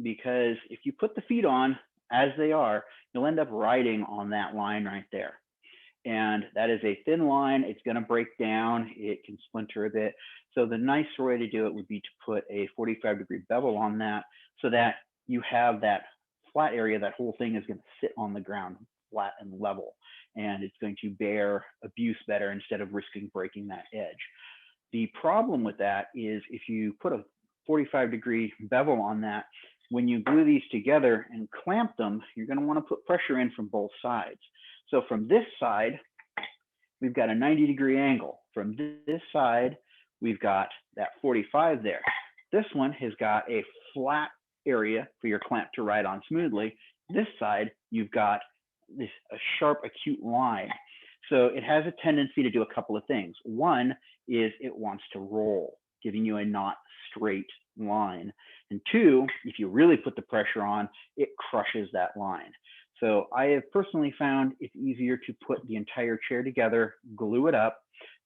because if you put the feet on as they are, you'll end up riding on that line right there. And that is a thin line. It's going to break down. It can splinter a bit. So the nicer way to do it would be to put a 45-degree bevel on that so that you have that flat area. That whole thing is going to sit on the ground flat and level, and it's going to bear abuse better instead of risking breaking that edge. The problem with that is if you put a 45-degree bevel on that, when you glue these together and clamp them, you're going to want to put pressure in from both sides. So from this side, we've got a 90-degree angle. From this side, we've got that 45 there. This one has got a flat area for your clamp to ride on smoothly. This side, you've got a sharp, acute line. So it has a tendency to do a couple of things. One is it wants to roll, giving you a not straight line. And two, if you really put the pressure on, it crushes that line. So I have personally found it's easier to put the entire chair together, glue it up,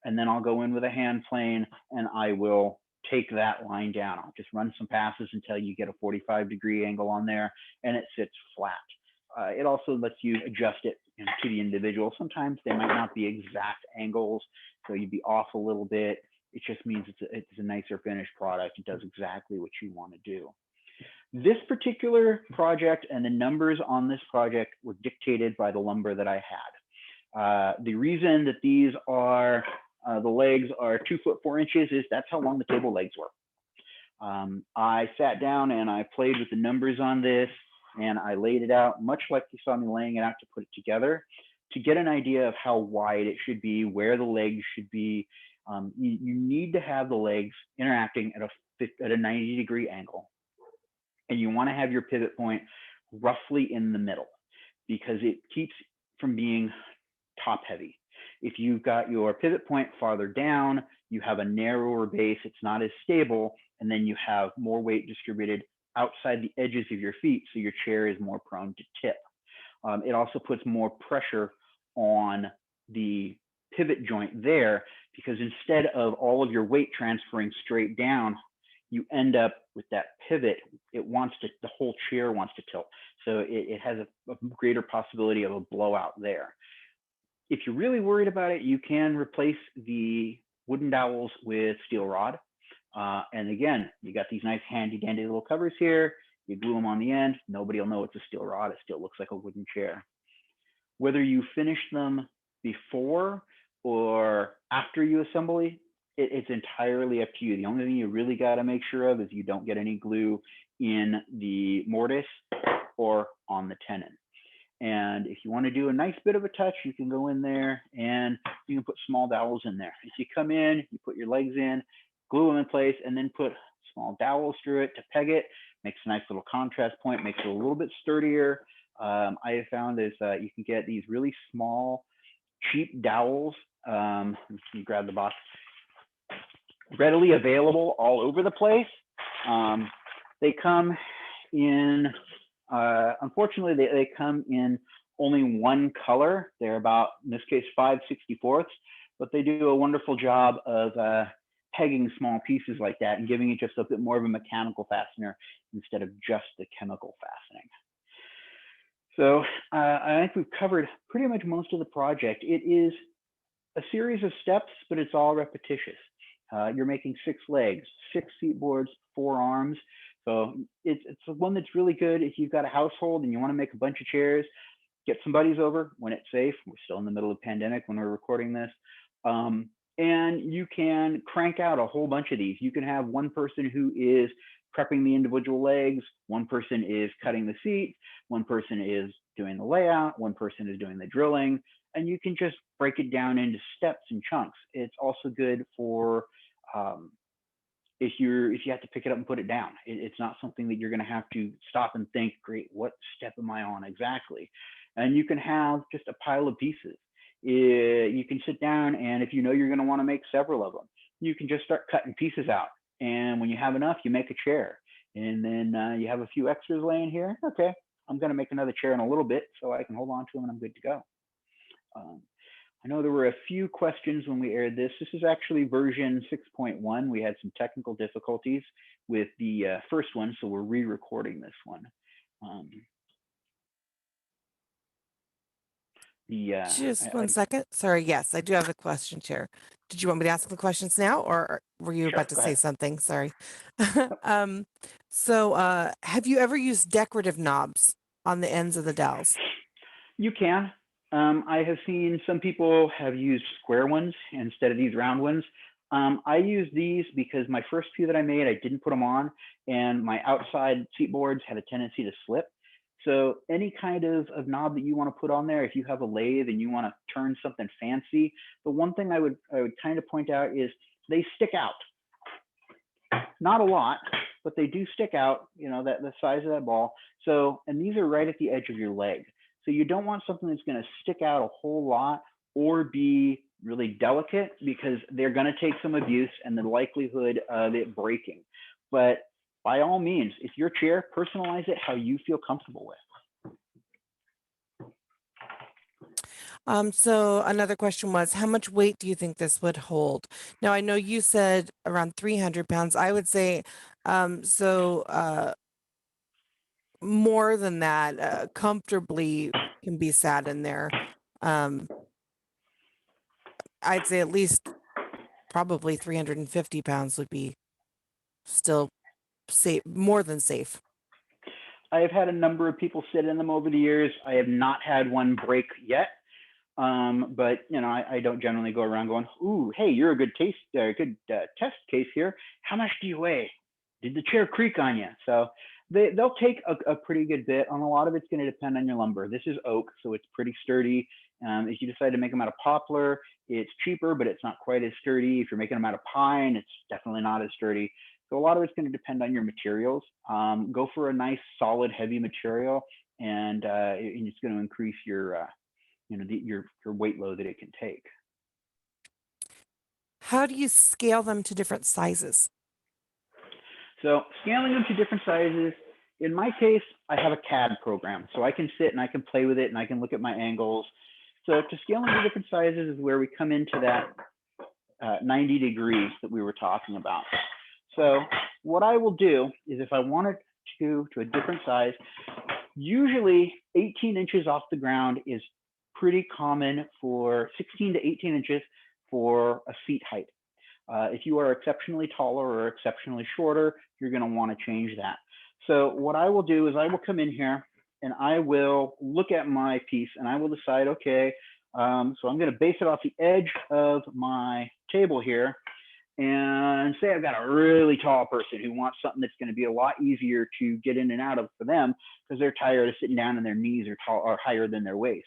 and then I'll go in with a hand plane and I will take that line down. I'll just run some passes until you get a 45-degree angle on there and it sits flat. It also lets you adjust it to the individual. Sometimes they might not be exact angles, so you'd be off a little bit. It just means it's a nicer finished product. It does exactly what you want to do. This particular project and the numbers on this project were dictated by the lumber that I had. The reason that these are, the legs are 2 foot 4 inches is that's how long the table legs were. I sat down and I played with the numbers on this and I laid it out much like you saw me laying it out to put it together to get an idea of how wide it should be, where the legs should be. You need to have the legs interacting at a 90-degree angle. And you want to have your pivot point roughly in the middle because it keeps from being top heavy. If you've got your pivot point farther down, you have a narrower base, it's not as stable, and then you have more weight distributed outside the edges of your feet, so your chair is more prone to tip. It also puts more pressure on the pivot joint there because instead of all of your weight transferring straight down, you end up with that pivot. It wants to, the whole chair wants to tilt. So it has a greater possibility of a blowout there. If you're really worried about it, you can replace the wooden dowels with steel rod. And again, you got these nice handy dandy little covers here. You glue them on the end. Nobody will know it's a steel rod. It still looks like a wooden chair. Whether you finish them before or after you assemble, it's entirely up to you. The only thing you really got to make sure of is you don't get any glue in the mortise or on the tenon. And if you want to do a nice bit of a touch, you can go in there and you can put small dowels in there. If you come in, you put your legs in, glue them in place, and then put small dowels through it to peg it. Makes a nice little contrast point, makes it a little bit sturdier. I have found is you can get these really small cheap dowels. You grab the box. Readily available all over the place. They come in, unfortunately, they come in only one color. They're about, in this case, 5/64, but they do a wonderful job of pegging small pieces like that and giving it just a bit more of a mechanical fastener instead of just the chemical fastening. So I think we've covered pretty much most of the project. It is a series of steps, but it's all repetitious. You're making 6 legs, 6 seat boards, 4 arms. So it's one that's really good if you've got a household and you want to make a bunch of chairs. Get some buddies over when it's safe. We're still in the middle of the pandemic when we're recording this. And you can crank out a whole bunch of these. You can have one person who is prepping the individual legs, one person is cutting the seat, one person is doing the layout, one person is doing the drilling, and you can just break it down into steps and chunks. It's also good for if you have to pick it up and put it down. It's not something that you're going to have to stop and think, great, what step am I on exactly? And you can have just a pile of pieces. You can sit down, and if you know you're going to want to make several of them, you can just start cutting pieces out. And when you have enough, you make a chair. And then you have a few extras laying here. Okay, I'm going to make another chair in a little bit so I can hold on to them and I'm good to go. I know there were a few questions when we aired this. This is actually version 6.1. We had some technical difficulties with the first one, so we're re-recording this one. Just one second. Sorry, yes, I do have a question, Chair. Did you want me to ask the questions now, or were you about to say something? Sorry. So have you ever used decorative knobs on the ends of the dowels? You can. I have seen some people have used square ones instead of these round ones. I use these because my first few that I made, I didn't put them on, and my outside seat boards had a tendency to slip. So any kind of knob that you want to put on there, if you have a lathe and you want to turn something fancy, the one thing I would kind of point out is they stick out. Not a lot, but they do stick out, you know, that the size of that ball. So, and these are right at the edge of your leg. So you don't want something that's going to stick out a whole lot or be really delicate, because they're going to take some abuse and the likelihood of it breaking. But by all means, if your chair, personalize it how you feel comfortable with. So another question was, how much weight do you think this would hold? Now, I know you said around 300 pounds. I would say more than that, comfortably can be sat in there. I'd say at least probably 350 pounds would be still safe, more than safe. I have had a number of people sit in them over the years. I have not had one break yet. But you know, I don't generally go around going, "Ooh, hey, you're a good test case here. How much do you weigh? Did the chair creak on you?" So they'll take a pretty good bit. On a lot of it's going to depend on your lumber. This is oak, so it's pretty sturdy. If you decide to make them out of poplar, it's cheaper, but it's not quite as sturdy. If you're making them out of pine, it's definitely not as sturdy. So a lot of it's going to depend on your materials. Go for a nice, solid, heavy material, and it's going to increase your your weight load that it can take. How do you scale them to different sizes? So scaling them to different sizes, in my case, I have a CAD program, so I can sit and I can play with it and I can look at my angles. So to scale them to different sizes is where we come into that 90 degrees that we were talking about. So what I will do is, if I want it to a different size, usually 18 inches off the ground is pretty common, for 16 to 18 inches for a seat height. If you are exceptionally taller or exceptionally shorter, you're going to want to change that. So what I will do is I will come in here and I will look at my piece and I will decide, okay, so I'm going to base it off the edge of my table here, and say I've got a really tall person who wants something that's going to be a lot easier to get in and out of for them, because they're tired of sitting down and their knees are tall or higher than their waist.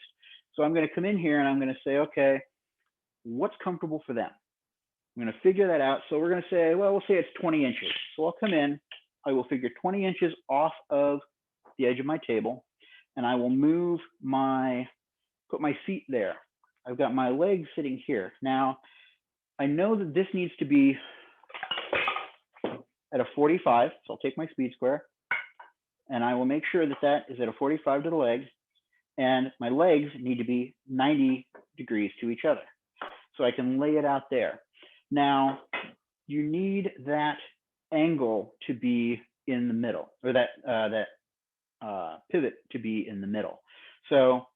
So I'm going to come in here and I'm going to say, okay, what's comfortable for them? I'm going to figure that out. So we're going to say, well, we'll say it's 20 inches. So I'll come in, I will figure 20 inches off of the edge of my table, and I will put my seat there. I've got my legs sitting here. Now, I know that this needs to be at a 45, so I'll take my speed square, and I will make sure that that is at a 45 to the leg, and my legs need to be 90 degrees to each other. So I can lay it out there. Now, you need that angle to be in the middle, or that pivot to be in the middle. So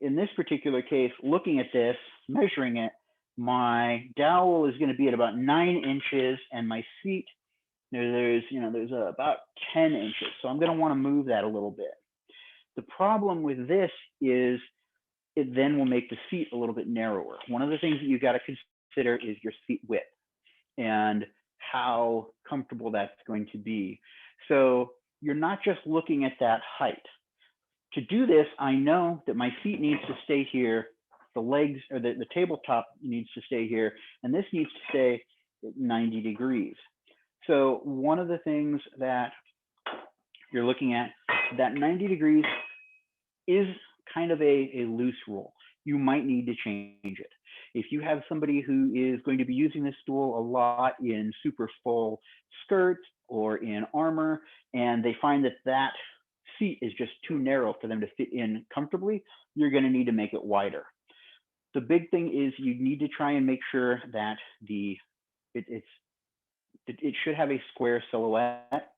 in this particular case, looking at this, measuring it, my dowel is going to be at about 9 inches, and my seat, there's about 10 inches. So I'm going to want to move that a little bit. The problem with this is it then will make the seat a little bit narrower. One of the things that you've got to consider is your seat width and how comfortable that's going to be. So you're not just looking at that height. To do this, I know that my seat needs to stay here, the legs or the tabletop needs to stay here, and this needs to stay at 90 degrees. So one of the things that you're looking at, that 90 degrees is kind of a loose rule. You might need to change it. If you have somebody who is going to be using this stool a lot in super full skirts or in armor, and they find that that seat is just too narrow for them to fit in comfortably, you're going to need to make it wider. The big thing is you need to try and make sure that it should have a square silhouette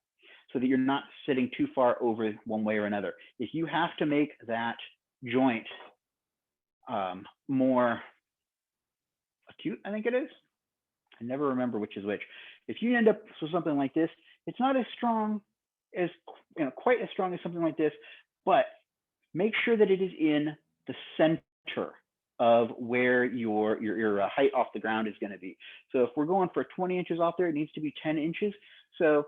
so that you're not sitting too far over one way or another. If you have to make that joint more acute, I think it is. I never remember which is which. If you end up with something like this, it's not as strong as, quite as strong as something like this, but make sure that it is in the center of where your height off the ground is going to be. So if we're going for 20 inches off there, it needs to be 10 inches. So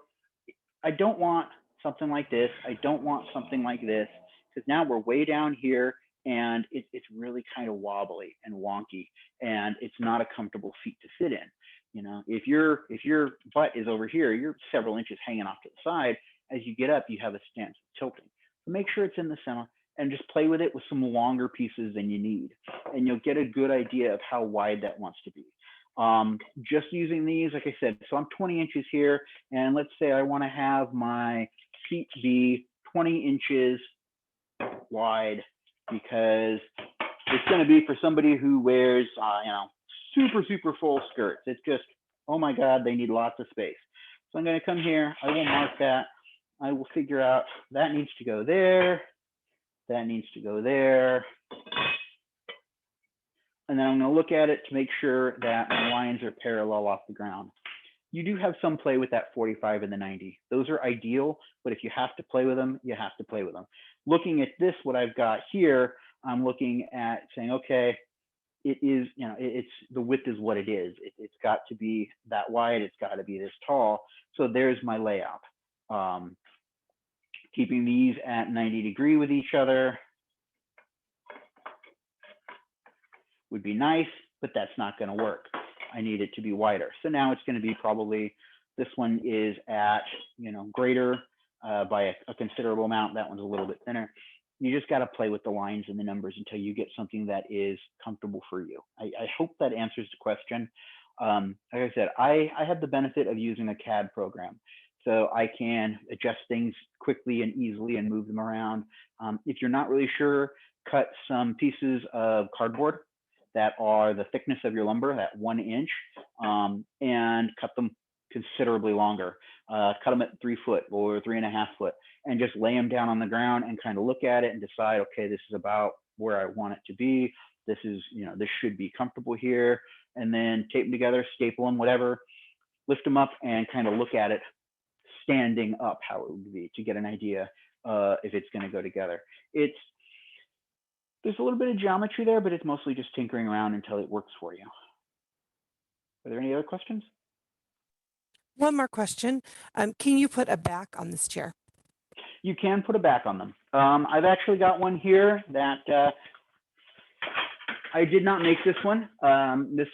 I don't want something like this. I don't want something like this, because now we're way down here and it's really kind of wobbly and wonky, and it's not a comfortable seat to sit in. If your butt is over here, you're several inches hanging off to the side. As you get up, you have a stance of tilting. So make sure it's in the center and just play with it with some longer pieces than you need, and you'll get a good idea of how wide that wants to be. Just using these, like I said, so I'm 20 inches here, and let's say I want to have my seat be 20 inches wide, because it's going to be for somebody who wears, super full skirts. It's just, oh my God, they need lots of space. So I'm going to come here. I will mark that. I will figure out that needs to go there. That needs to go there. And then I'm going to look at it to make sure that my lines are parallel off the ground. You do have some play with that 45 and the 90. Those are ideal, but if you have to play with them, you have to play with them. Looking at this, what I've got here, I'm looking at saying, okay, it is, it's the width is what it is. It's got to be that wide. It's got to be this tall. So there's my layout. Keeping these at 90 degrees with each other would be nice, but that's not going to work. I need it to be wider. So now it's going to be probably, this one is at, greater by a considerable amount. That one's a little bit thinner. You just got to play with the lines and the numbers until you get something that is comfortable for you. I hope that answers the question. Like I said, I have the benefit of using a CAD program, so I can adjust things quickly and easily and move them around. If you're not really sure, cut some pieces of cardboard that are the thickness of your lumber, that 1 inch, and cut them considerably longer. Cut them at 3 foot or 3.5 foot, and just lay them down on the ground and kind of look at it and decide, okay, this is about where I want it to be. This is, this should be comfortable here. And then tape them together, staple them, whatever, lift them up and kind of look at it standing up, how it would be, to get an idea if it's going to go together. There's a little bit of geometry there, but it's mostly just tinkering around until it works for you. Are there any other questions? One more question. Can you put a back on this chair? You can put a back on them. I've actually got one here that I did not make this one. This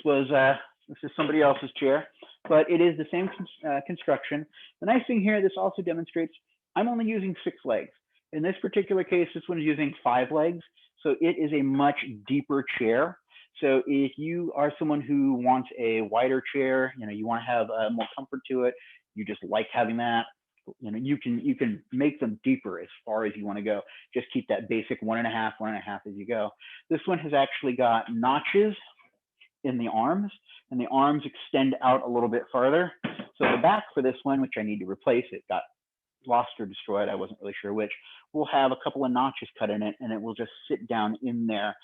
is somebody else's chair, but it is the same construction. The nice thing here, this also demonstrates I'm only using 6 legs. In this particular case, this one is using 5 legs. So it is a much deeper chair. So if you are someone who wants a wider chair, you want to have more comfort to it, you just like having that, you can make them deeper as far as you want to go. Just keep that basic 1.5 as you go. This one has actually got notches in the arms, and the arms extend out a little bit farther. So the back for this one, which I need to replace, it got lost or destroyed, I wasn't really sure which, will have a couple of notches cut in it, and it will just sit down in there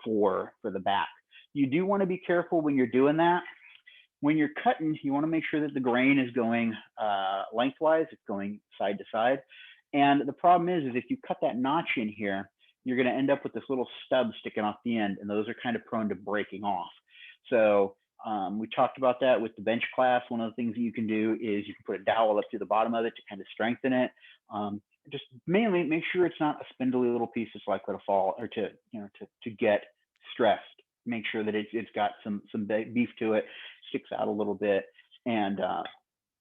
for the back. You do want to be careful when you're doing that. When you're cutting, you want to make sure that the grain is going lengthwise, it's going side to side. And the problem is if you cut that notch in here, you're going to end up with this little stub sticking off the end, and those are kind of prone to breaking off. So we talked about that with the bench class. One of the things that you can do is you can put a dowel up to the bottom of it to kind of strengthen it. Just mainly make sure it's not a spindly little piece that's likely to fall or to get stressed. Make sure that it's got some beef to it, sticks out a little bit, and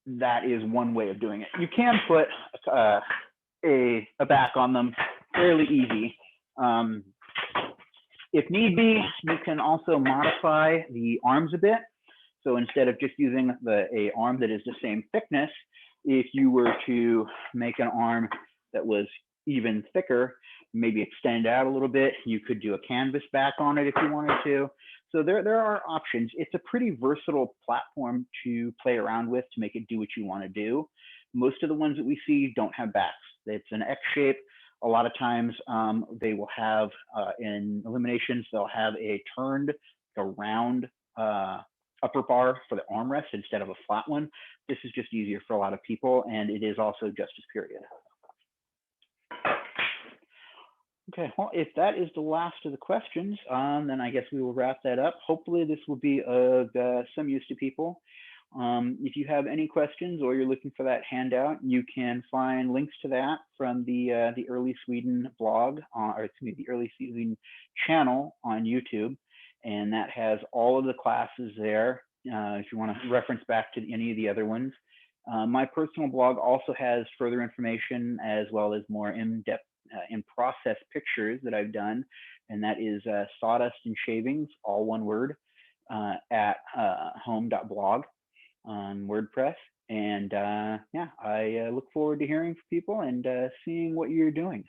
that is one way of doing it. You can put a back on them fairly easy. If need be, you can also modify the arms a bit. So instead of just using a arm that is the same thickness, if you were to make an arm that was even thicker, maybe extend out a little bit, you could do a canvas back on it if you wanted to. So there are options. It's a pretty versatile platform to play around with to make it do what you want to do. Most of the ones that we see don't have backs. It's an X shape. A lot of times they will have, in illuminations, they'll have a turned, a round upper bar for the armrest instead of a flat one. This is just easier for a lot of people, and it is also just as period. Okay, well, if that is the last of the questions, then I guess we will wrap that up. Hopefully this will be of some use to people. If you have any questions or you're looking for that handout, you can find links to that from the Early Sweden blog, or excuse me, the Early Sweden channel on YouTube. And that has all of the classes there if you want to reference back to any of the other ones. My personal blog also has further information as well as more in-depth in-process pictures that I've done. And that is Sawdust and Shavings, all one word, at home.blog. on WordPress. And yeah, I look forward to hearing from people and seeing what you're doing.